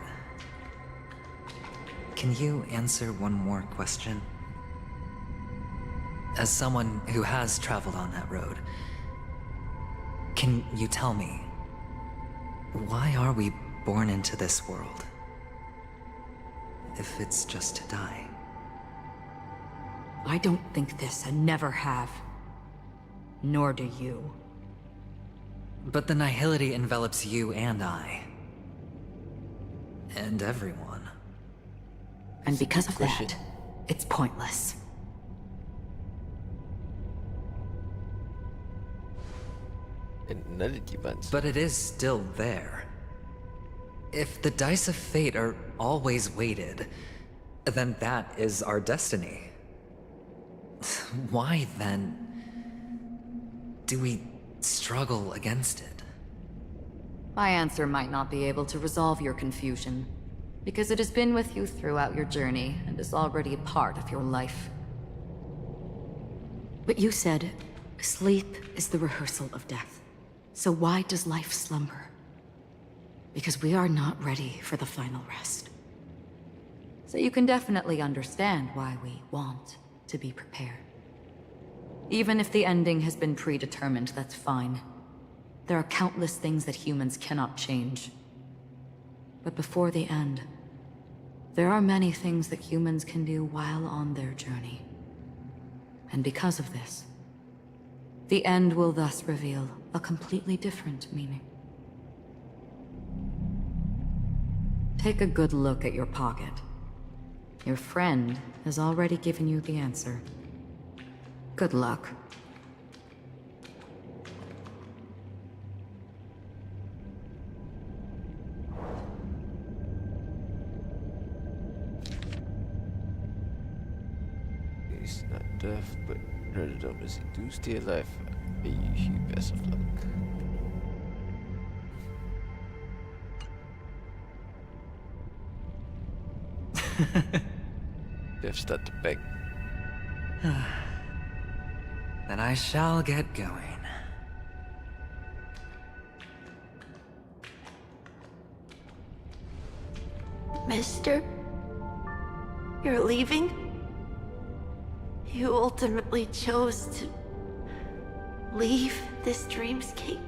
can you answer one more question? As someone who has traveled on that road, can you tell me, why are we born into this world? If it's just to die. I don't think this and never have. Nor do you. But the nihility envelops you and I. And everyone. And because of that, it's pointless. But it is still there. If the dice of fate are always weighted, then that is our destiny. Why, then, do we struggle against it? My answer might not be able to resolve your confusion, because it has been with you throughout your journey and is already a part of your life. But you said, sleep is the rehearsal of death. So why does life slumber? Because we are not ready for the final rest. So you can definitely understand why we want to be prepared. Even if the ending has been predetermined, that's fine. There are countless things that humans cannot change. But before the end, there are many things that humans can do while on their journey. And because of this, The end will thus reveal a completely different meaning. Take a good look at your pocket. Your friend has already given you the answer. Good luck. He's not deaf, but rather dumb as he do stay alive. I wish you best of luck. Dev start to beg. Then I shall get going. Mister? You're leaving? You ultimately chose to leave this dreamscape?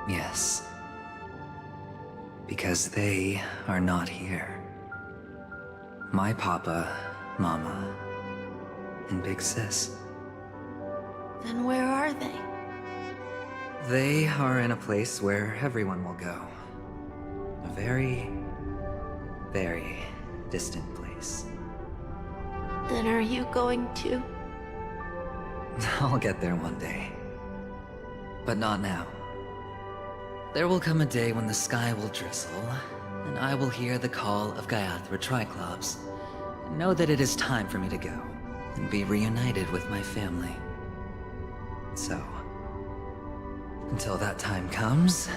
Yes. Because they are not here. My papa, mama, and big sis. Then where are they? They are in a place where everyone will go. A very, very distant place. Then are you going to? I'll get there one day. But not now. There will come a day when the sky will drizzle, and I will hear the call of Gaiathra Triclops, and know that it is time for me to go, and be reunited with my family. So, until that time comes,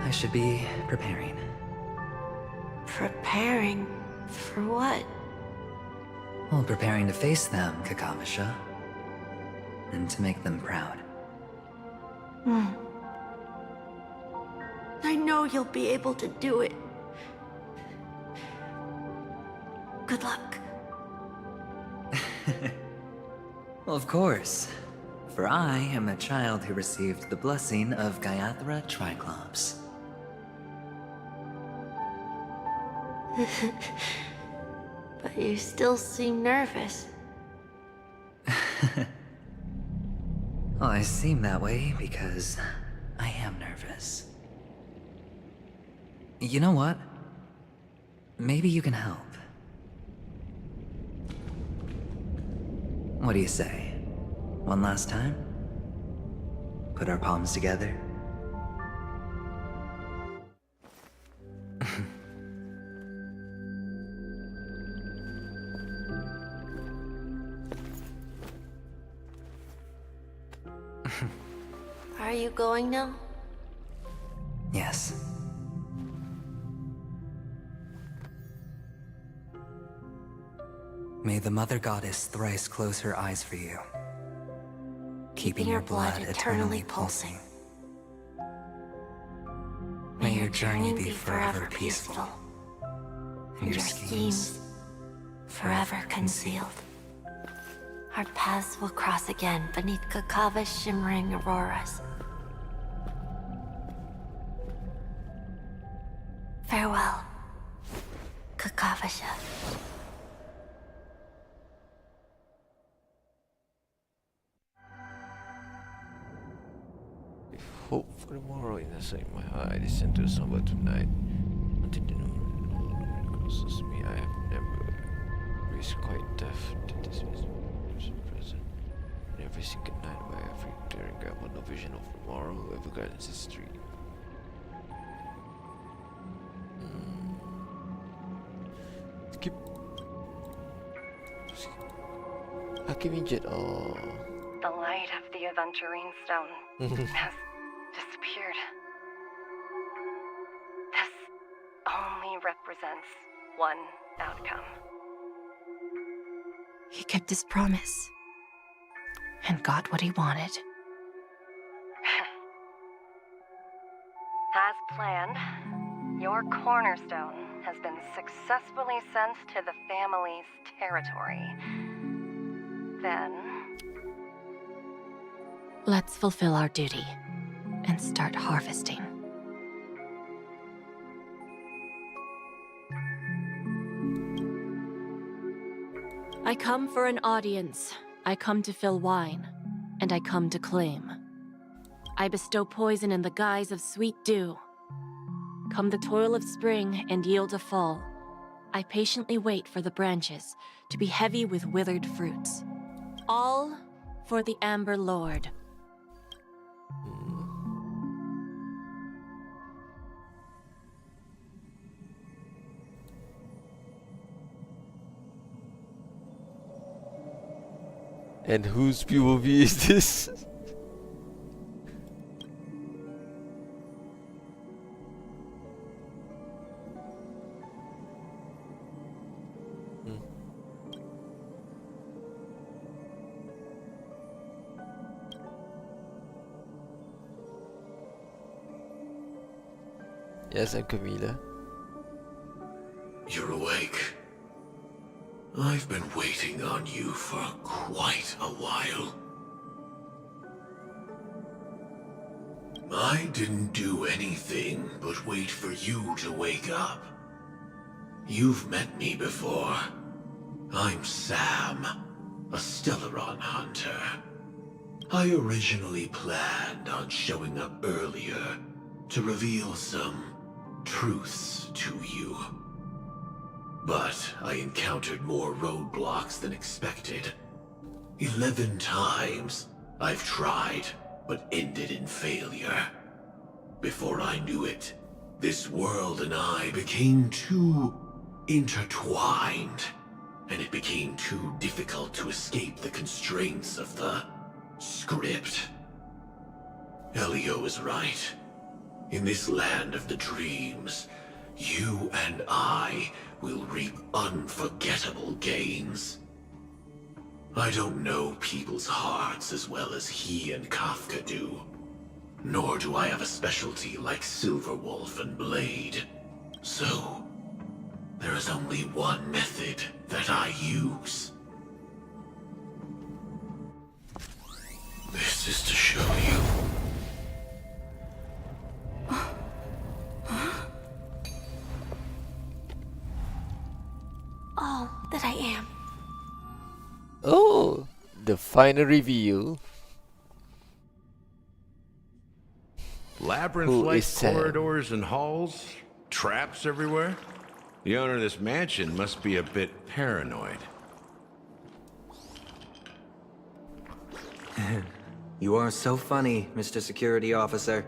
I should be preparing. Preparing? For what? Well, preparing to face them, Kakavasha. And to make them proud. I know you'll be able to do it. Good luck. Well, of course. For I am the child who received the blessing of Gaiathra Triclops. But you still seem nervous. Well, I seem that way because I am nervous. You know what? Maybe you can help. What do you say? One last time? Put our palms together? Are you going now? Yes. May the Mother Goddess thrice close her eyes for you, keeping your blood eternally pulsing. May your journey be forever peaceful, and your schemes forever concealed. Our paths will cross again beneath Kakava's shimmering auroras. Farewell, Kakavasha. With hope for tomorrow inside my heart, I listen to the song tonight. Until the noon crosses me, I have never reached quite deaf to this present. And every single night by every daring grab no vision of tomorrow, whoever guards its street. Skip. Hakim Injet, oh. The light of the Aventurine Stone has disappeared. This only represents one outcome. He kept his promise. And got what he wanted. As planned, your cornerstone has been successfully sent to the family's territory. Then... Let's fulfill our duty and start harvesting. I come for an audience. I come to fill wine. And I come to claim. I bestow poison in the guise of sweet dew. Come the toil of spring and yield a fall. I patiently wait for the branches to be heavy with withered fruits. All for the Amber Lord. And whose POV is this? Yes, I'm Camila. You're awake. I've been waiting on you for quite a while. I didn't do anything but wait for you to wake up. You've met me before. I'm Sam, a Stellaron hunter. I originally planned on showing up earlier to reveal some truths to you. But I encountered more roadblocks than expected. 11 times I've tried, but ended in failure. Before I knew it, this world and I became too intertwined, and it became too difficult to escape the constraints of the script. Elio is right. In this land of the dreams, you and I will reap unforgettable gains. I don't know people's hearts as well as he and Kafka do. Nor do I have a specialty like Silverwolf and Blade. So, there is only one method that I use. This is to show you. All that I am. Oh, the final reveal. Labyrinth-like corridors and halls, traps everywhere. The owner of this mansion must be a bit paranoid. You are so funny, Mr. Security Officer.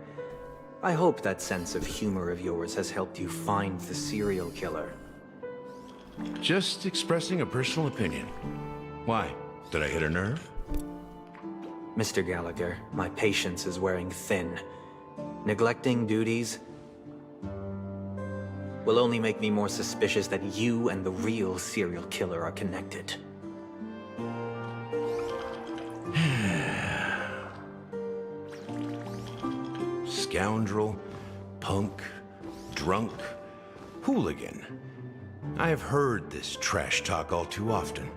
I hope that sense of humor of yours has helped you find the serial killer. Just expressing a personal opinion. Why? Did I hit a nerve? Mr. Gallagher, my patience is wearing thin. Neglecting duties will only make me more suspicious that you and the real serial killer are connected. Scoundrel, punk, drunk, hooligan. I have heard this trash talk all too often.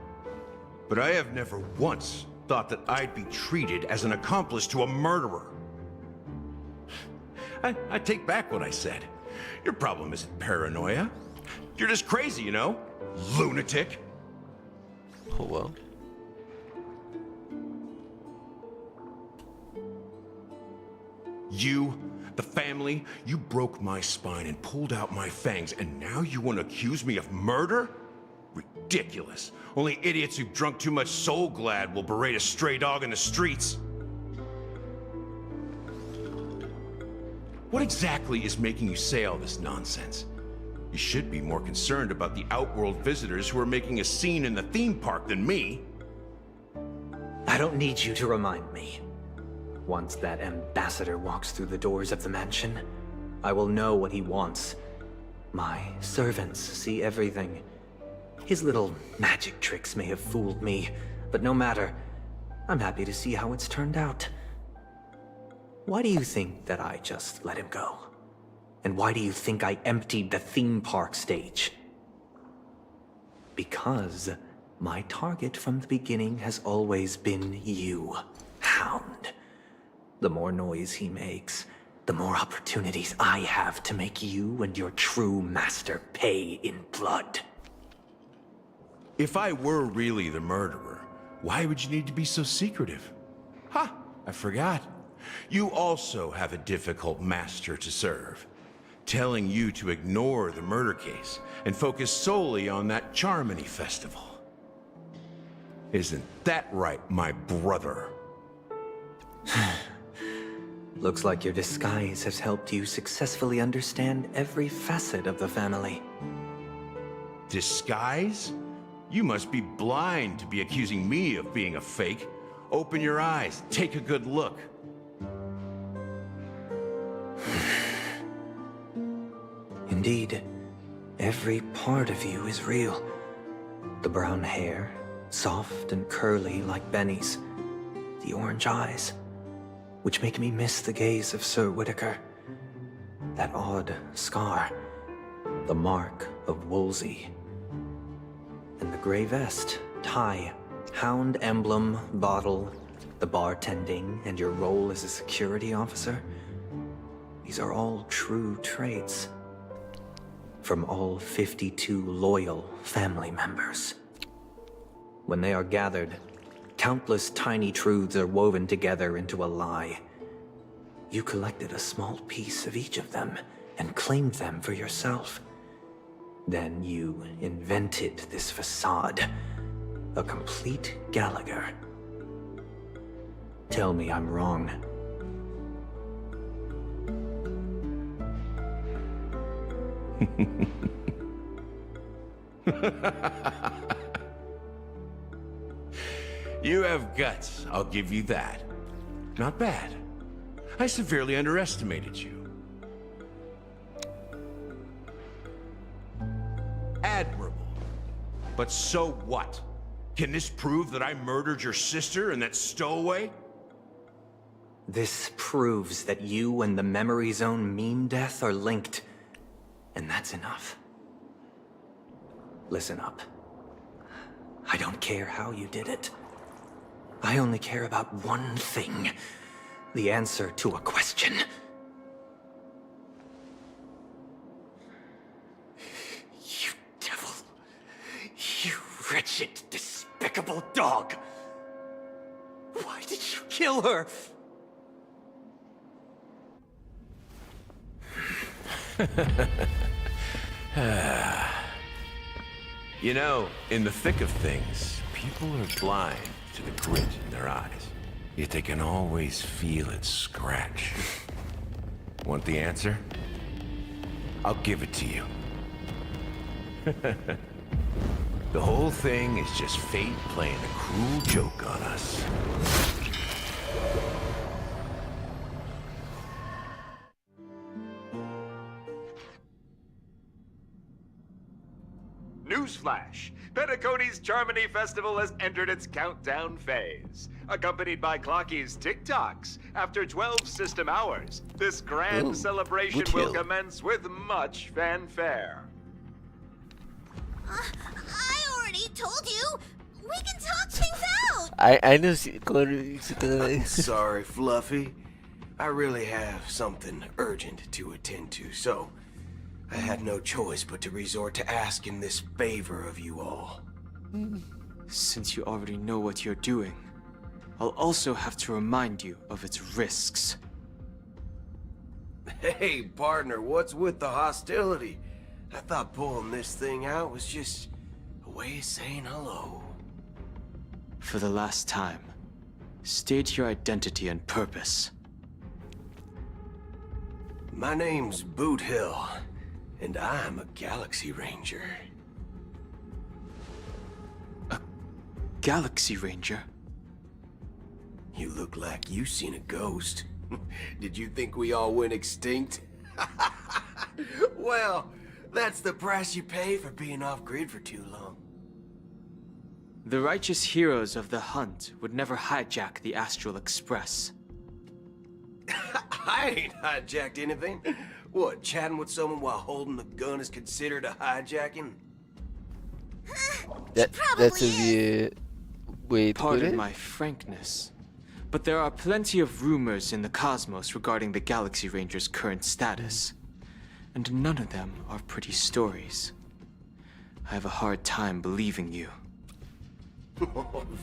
But I have never once thought that I'd be treated as an accomplice to a murderer. I take back what I said. Your problem isn't paranoia. You're just crazy, you know? Lunatic. Oh well. You, the family, you broke my spine and pulled out my fangs, and now you want to accuse me of murder? Ridiculous. Only idiots who've drunk too much Soul Glad will berate a stray dog in the streets. What exactly is making you say all this nonsense? You should be more concerned about the Outworld visitors who are making a scene in the theme park than me. I don't need you to remind me. Once that ambassador walks through the doors of the mansion, I will know what he wants. My servants see everything. His little magic tricks may have fooled me, but no matter. I'm happy to see how it's turned out. Why do you think that I just let him go? And why do you think I emptied the theme park stage? Because my target from the beginning has always been you, Hound. The more noise he makes, the more opportunities I have to make you and your true master pay in blood. If I were really the murderer, why would you need to be so secretive? Ha! I forgot. You also have a difficult master to serve, telling you to ignore the murder case and focus solely on that Charmony festival. Isn't that right, my brother? Looks like your disguise has helped you successfully understand every facet of the family. Disguise? You must be blind to be accusing me of being a fake. Open your eyes, take a good look. Indeed, every part of you is real. The brown hair, soft and curly like Benny's. The orange eyes, which make me miss the gaze of Sir Whitaker. That odd scar, the mark of Wolsey. And the gray vest, tie, hound emblem, bottle, the bartending, and your role as a security officer. These are all true traits. From all 52 loyal family members. When they are gathered, countless tiny truths are woven together into a lie. You collected a small piece of each of them and claimed them for yourself. Then you invented this facade, a complete Gallagher. Tell me I'm wrong. You have guts, I'll give you that. Not bad. I severely underestimated you. Admirable. But so what? Can this prove that I murdered your sister and that stowaway? This proves that you and the Memory Zone meme death are linked. And that's enough. Listen up. I don't care how you did it. I only care about one thing. The answer to a question. You devil. You wretched, despicable dog. Why did you kill her? You know, in the thick of things, people are blind to the grit in their eyes. Yet they can always feel it scratch. Want the answer? I'll give it to you. The whole thing is just fate playing a cruel joke on us. Newsflash! Penacony's Charmony Festival has entered its countdown phase. Accompanied by Clocky's TikToks, after 12 system hours, this grand celebration will commence with much fanfare. I already told you! We can talk things out! I know Sorry, Fluffy. I really have something urgent to attend to, so I had no choice but to resort to asking this favor of you all. Since you already know what you're doing, I'll also have to remind you of its risks. Hey, partner, what's with the hostility? I thought pulling this thing out was just a way of saying hello. For the last time, state your identity and purpose. My name's Boot Hill, and I'm a Galaxy Ranger. A Galaxy Ranger? You look like you seen a ghost. Did you think we all went extinct? Well, that's the price you pay for being off-grid for too long. The righteous heroes of the hunt would never hijack the Astral Express. I ain't hijacked anything. What, chatting with someone while holding the gun is considered a hijacking? That's a way to put Pardon it. my frankness, but there are plenty of rumors in the cosmos regarding the Galaxy Ranger's current status, and none of them are pretty stories. I have a hard time believing you.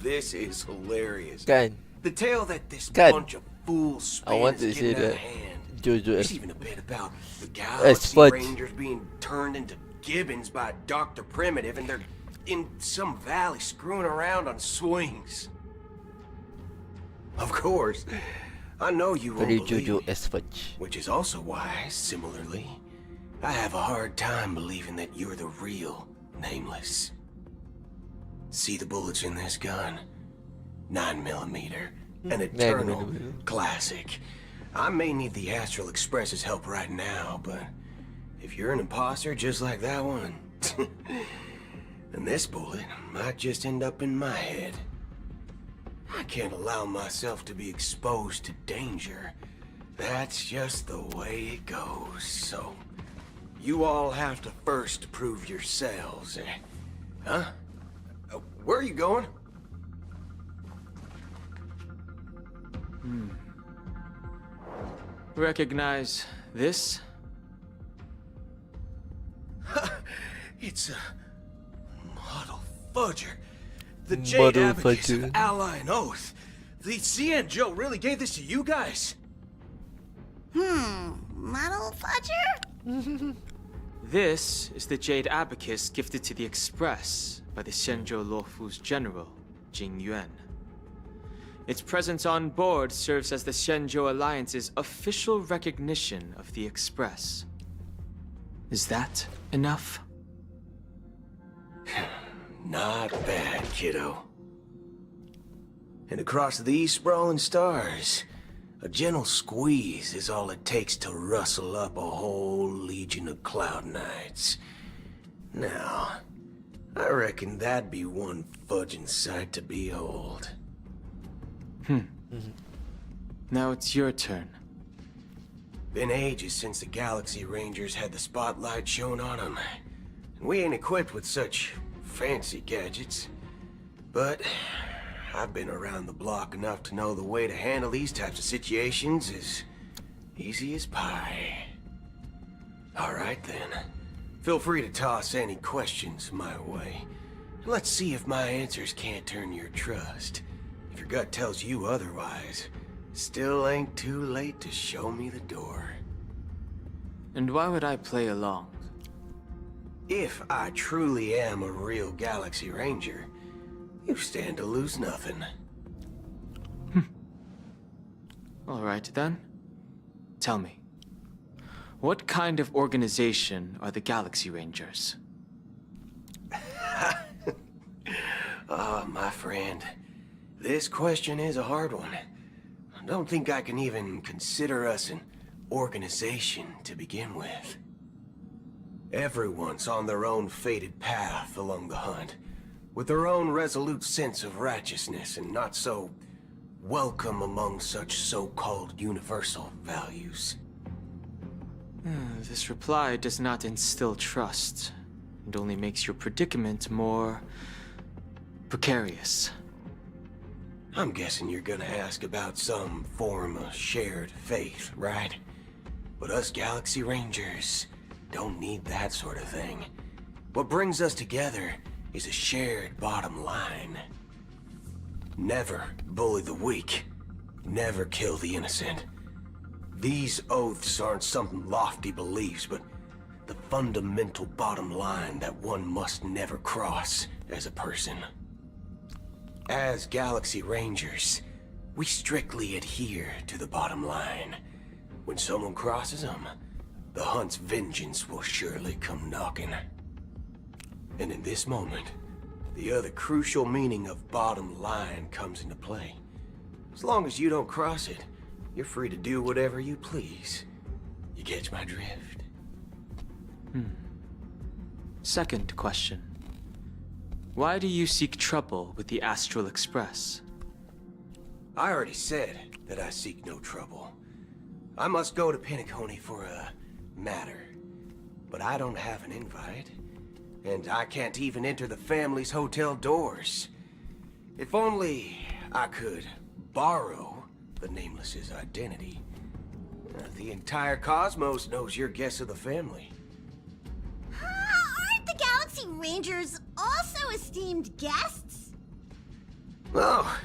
This is hilarious. Kan. The tale that this Kan. bunch of fools I want spin is to see getting out of that. hand. Jojo There's as even a bit about the as Galaxy fudge. Rangers being turned into gibbons by Dr. Primitive, and they're in some valley screwing around on swings. Of course, I know you won't Very believe Jojo me, as fudge. which is also why, similarly, I have a hard time believing that you're the real Nameless. See the bullets in this gun? 9mm, an eternal 9mm. classic. I may need the Astral Express's help right now, but if you're an imposter just like that one, then this bullet might just end up in my head. I can't allow myself to be exposed to danger. That's just the way it goes, so you all have to first prove yourselves. Huh? Where are you going? Recognize this? It's a model fudger. The Jade Model Abacus fudger. of Ally and Oath. The CN Joe really gave this to you guys? Model fudger? This is the Jade Abacus gifted to the Express by the Xianzhou Luofu's general, Jing Yuan. Its presence on board serves as the Xianzhou Alliance's official recognition of the Express. Is that enough? Not bad, kiddo. And across these sprawling stars, a gentle squeeze is all it takes to rustle up a whole legion of Cloud Knights. Now, I reckon that'd be one fudging sight to behold. Now it's your turn. Been ages since the Galaxy Rangers had the spotlight shown on them. And we ain't equipped with such fancy gadgets. But I've been around the block enough to know the way to handle these types of situations is easy as pie. All right then. Feel free to toss any questions my way. Let's see if my answers can't turn your trust. If your gut tells you otherwise, still ain't too late to show me the door. And why would I play along? If I truly am a real Galaxy Ranger, you stand to lose nothing. All right then. Tell me, what kind of organization are the Galaxy Rangers? Ah, my friend. This question is a hard one. I don't think I can even consider us an organization to begin with. Everyone's on their own fated path along the hunt, with their own resolute sense of righteousness and not so welcome among such so-called universal values. This reply does not instill trust, and only makes your predicament more precarious. I'm guessing you're gonna ask about some form of shared faith, right? But us Galaxy Rangers don't need that sort of thing. What brings us together is a shared bottom line. Never bully the weak. Never kill the innocent. These oaths aren't some lofty beliefs, but the fundamental bottom line that one must never cross as a person. As Galaxy Rangers, we strictly adhere to the bottom line. When someone crosses them, the hunt's vengeance will surely come knocking. And in this moment, the other crucial meaning of bottom line comes into play. As long as you don't cross it, you're free to do whatever you please. You catch my drift? Second question. Why do you seek trouble with the Astral Express? I already said that I seek no trouble. I must go to Penacony for a matter. But I don't have an invite. And I can't even enter the family's hotel doors. If only I could borrow the Nameless's identity. The entire cosmos knows you're guests of the family. Aren't the Galaxy Rangers also esteemed guests? Oh,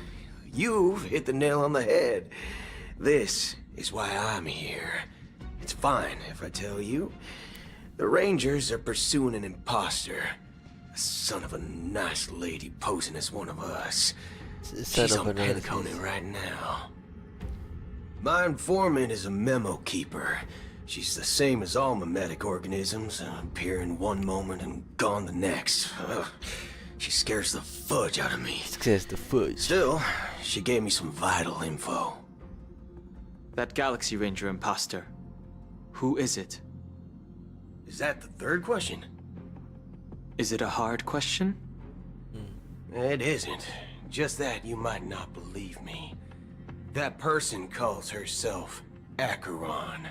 you've hit the nail on the head. This is why I'm here. It's fine if I tell you. The Rangers are pursuing an imposter. A son of a nice lady posing as one of us. She's on Penacony right now. My informant is a memo keeper. She's the same as all mimetic organisms, appearing one moment and gone the next. She scares the fudge out of me. Scares the fudge. Still, she gave me some vital info. That Galaxy Ranger imposter. Who is it? Is that the third question? Is it a hard question? It isn't. Just that you might not believe me. That person calls herself Acheron.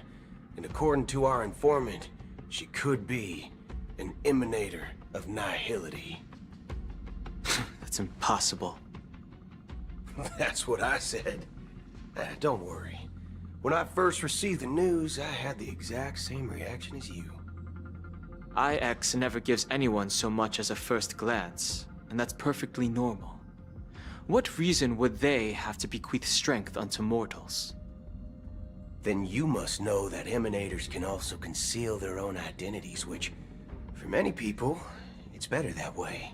And according to our informant, she could be an emanator of nihility. That's impossible. That's what I said. Don't worry. When I first received the news, I had the exact same reaction as you. IX never gives anyone so much as a first glance, and that's perfectly normal. What reason would they have to bequeath strength unto mortals? Then you must know that emanators can also conceal their own identities, which, for many people, it's better that way.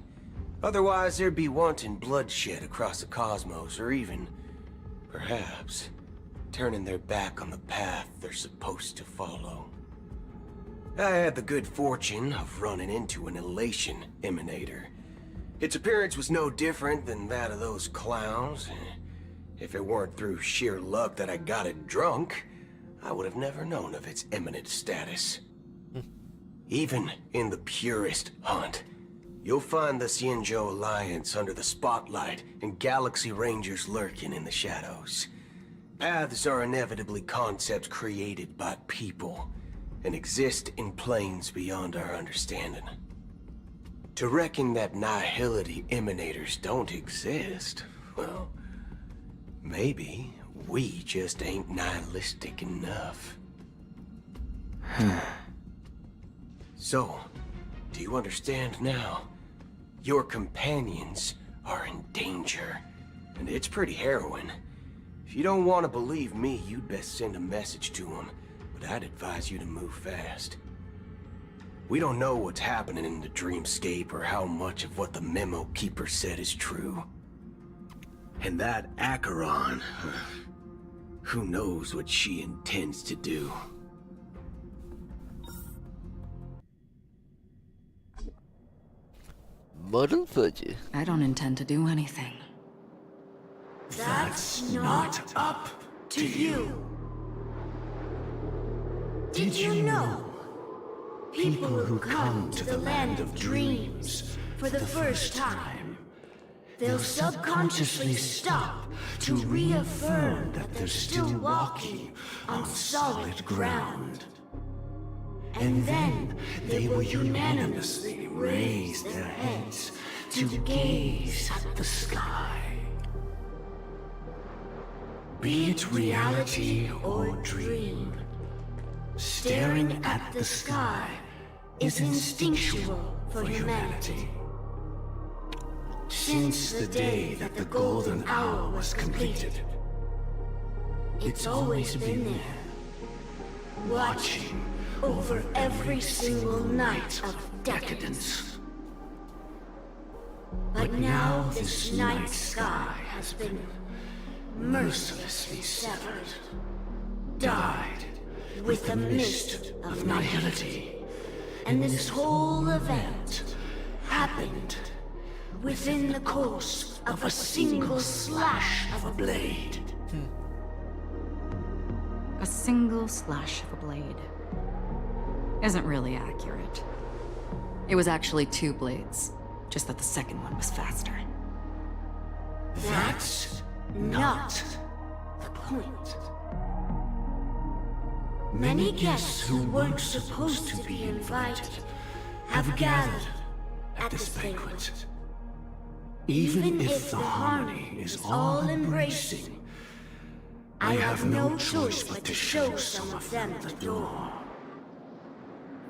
Otherwise, there'd be wanton bloodshed across the cosmos, or even, perhaps, turning their back on the path they're supposed to follow. I had the good fortune of running into an elation emanator. Its appearance was no different than that of those clowns. If it weren't through sheer luck that I got it drunk, I would have never known of its eminent status. Even in the purest hunt, you'll find the Xianzhou Alliance under the spotlight and Galaxy Rangers lurking in the shadows. Paths are inevitably concepts created by people and exist in planes beyond our understanding. To reckon that nihility emanators don't exist, well, maybe we just ain't nihilistic enough. So, do you understand now? Your companions are in danger, and it's pretty harrowing. If you don't want to believe me, you'd best send a message to them, but I'd advise you to move fast. We don't know what's happening in the dreamscape or how much of what the memo keeper said is true. And that Acheron, who knows what she intends to do. Motherfucker. I don't intend to do anything. That's not up to you. Did you know? People who come to the land of dreams for the first time, they'll subconsciously stop to reaffirm that they're still walking on solid ground. And then they will unanimously raise their heads to gaze at the sky. Be it reality or dream, staring at the sky is instinctual for humanity. Since the day that the golden hour was completed, it's always been there, watching over every single night of decadence. But now this night sky has been mercilessly severed, dyed with the mist of nihility. And this whole event happened within the course of a single slash of a blade. A single slash of a blade isn't really accurate. It was actually 2 blades, just that the second one was faster. That's not the point. Many guests who weren't supposed to be invited have gathered at this banquet. Even if the harmony is all-embracing, I have no choice but to show some of them the door.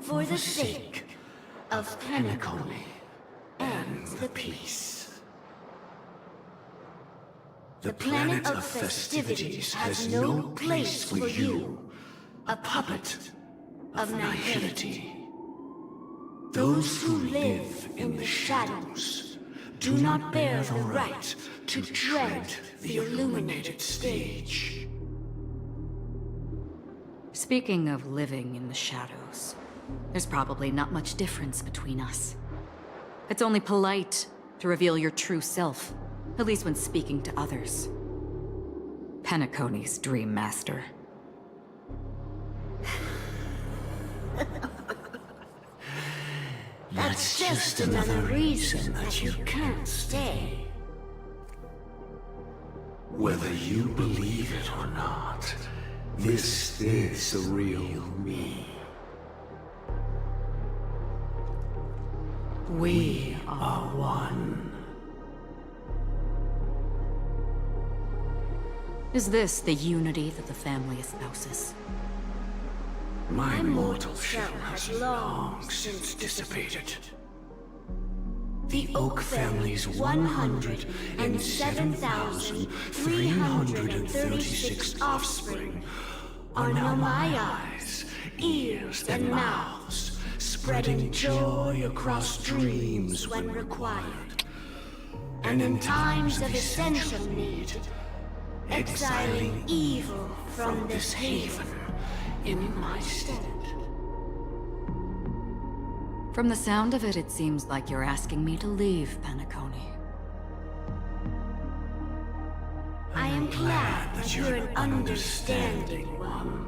For the sake of Penacony and the peace. The planet of festivities has no place for you, a puppet of nihility. Those who live in the shadows do not bear the right to tread the illuminated stage. Speaking of living in the shadows, there's probably not much difference between us. It's only polite to reveal your true self, at least when speaking to others. Penacony's Dream Master. That's just another reason that you can't stay. Whether you believe it or not, this is the real me. We are one. Is this the unity that the family espouses? My mortal shell has long since dissipated. The Oak family's 107,336 offspring are now my eyes, ears, and mouths, spreading joy across dreams when required. And in times of essential need, exiling evil from this haven in my stead. From the sound of it, it seems like you're asking me to leave, Penacony. I am glad that you're an understanding one.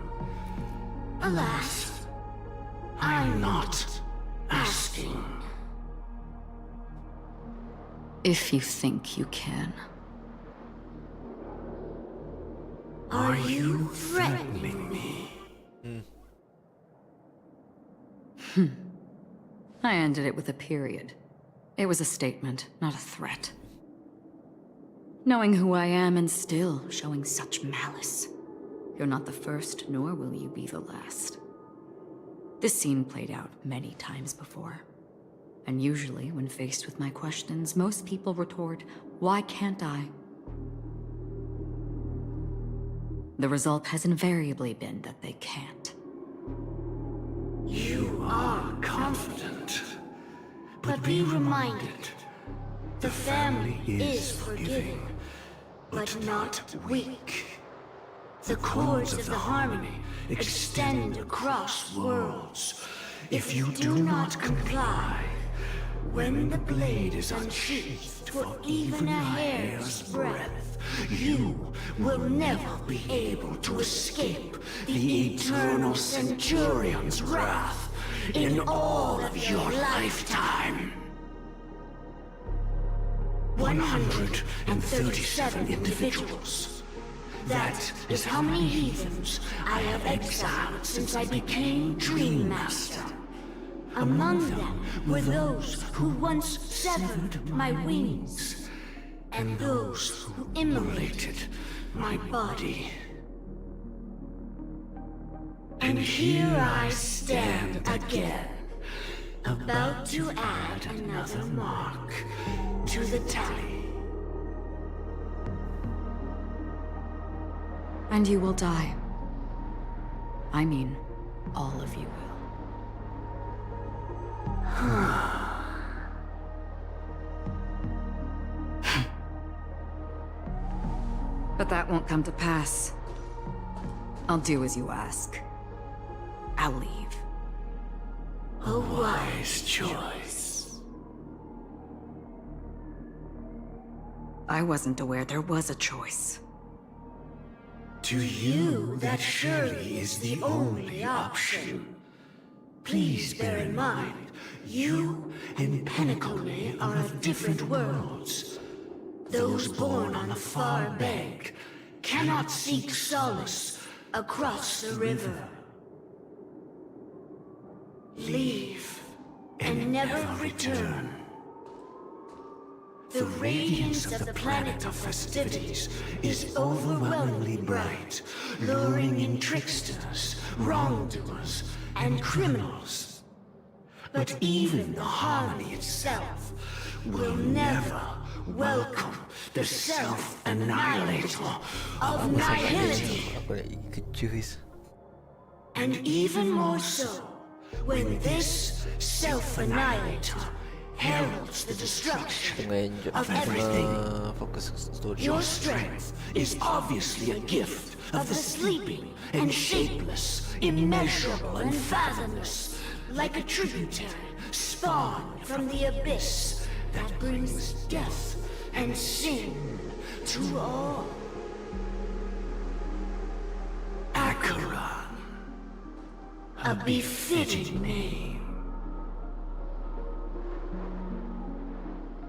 Alas, I'm not asking. If you think you can. Are you threatening me? I ended it with a period. It was a statement, not a threat. Knowing who I am and still showing such malice. You're not the first, nor will you be the last. This scene played out many times before. And usually, when faced with my questions, most people retort, "Why can't I?" The result has invariably been that they can't. You are confident, but be reminded, the family is forgiving, but not weak. The cords of the harmony extend across worlds. If you do not comply, when the blade is unsheathed for even a hair's breadth, you will never be able to escape the eternal Centurion's wrath in all of your lifetime. 137 individuals. That is how many heathens I have exiled since I became Dream Master. Among them were those who once severed my wings, and those who immolated my body. And here I stand again, about to add another mark to the tally. And you will die. I mean, all of you will. But that won't come to pass. I'll do as you ask. I'll leave. A wise choice. I wasn't aware there was a choice. To you, that surely is the only option. Please bear in mind, you and Penacony are of different worlds. Those born on the far bank cannot seek solace across the river. Leave and never return. The radiance of the planet of festivities is overwhelmingly bright, luring in tricksters, wrongdoers, and criminals. But even the harmony itself, will never welcome the self-annihilator of nihility. And even more so, when this self-annihilator heralds the destruction of everything. Your strength is obviously a gift of the sleeping and shapeless, immeasurable and fathomless, like a tributary spawned from the abyss that brings death and sin to all. Acheron, a befitting name.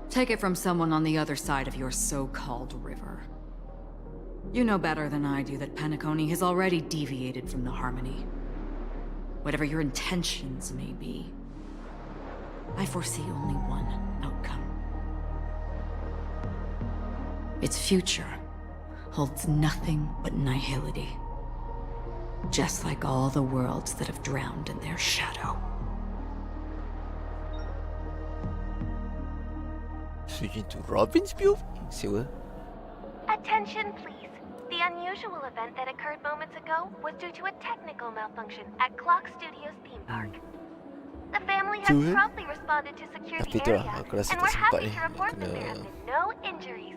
Take it from someone on the other side of your so-called river. You know better than I do that Penacony has already deviated from the Harmony. Whatever your intentions may be, I foresee only one outcome. Its future holds nothing but nihility. Just like all the worlds that have drowned in their shadow. Switching to Robin's view? Siwa? Attention, please. The unusual event that occurred moments ago was due to a technical malfunction at Clock Studios theme park. The family has promptly responded to secure the area, and we're happy to report that there have been no injuries.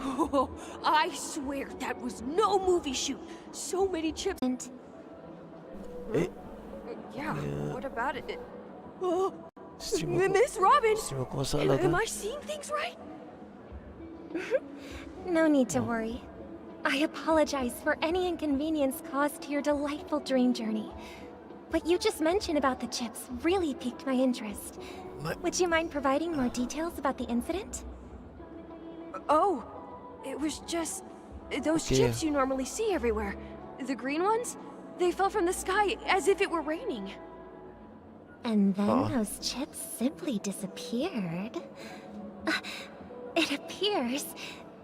Oh, I swear that was no movie shoot. So many chips. Yeah, what about it? Oh, Miss Robin! Am I seeing things right? No need to worry. I apologize for any inconvenience caused to your delightful dream journey. What you just mentioned about the chips really piqued my interest. Would you mind providing more details about the incident? Oh, it was just... those chips you normally see everywhere. The green ones? They fell from the sky as if it were raining. And then those chips simply disappeared. It appears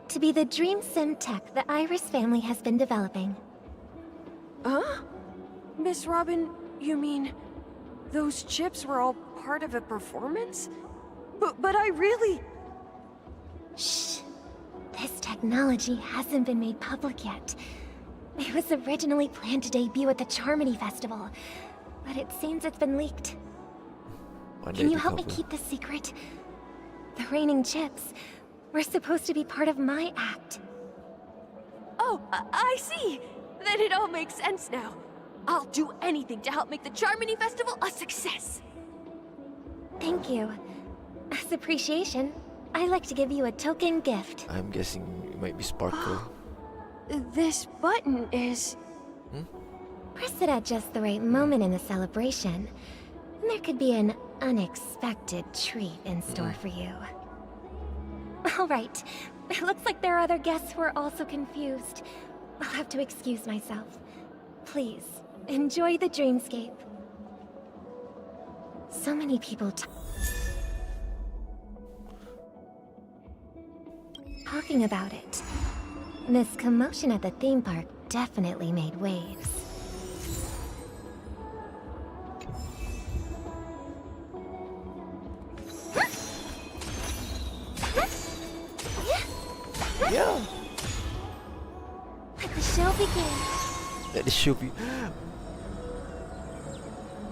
to be the Dream Sim tech the Iris family has been developing. Huh? Miss Robin, you mean those chips were all part of a performance? But I really... Shh. This technology hasn't been made public yet. It was originally planned to debut at the Charmony Festival, but it seems it's been leaked. Can you help me keep this secret? The raining chips were supposed to be part of my act. Oh, I see! Then it all makes sense now. I'll do anything to help make the Charmony Festival a success! Thank you. As appreciation, I'd like to give you a token gift. I'm guessing it might be Sparkle. This button is... Press it at just the right moment in the celebration. There could be an unexpected treat in store for you. Alright, it looks like there are other guests who are also confused. I'll have to excuse myself. Please, enjoy the dreamscape. So many people talking about it. This commotion at the theme park definitely made waves. Yeah. Let the show begin. Let the show be.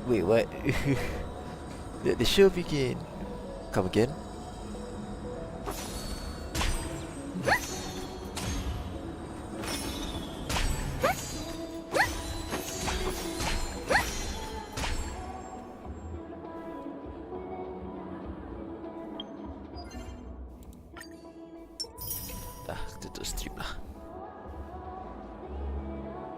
Wait, what? Let the show begin. Come again?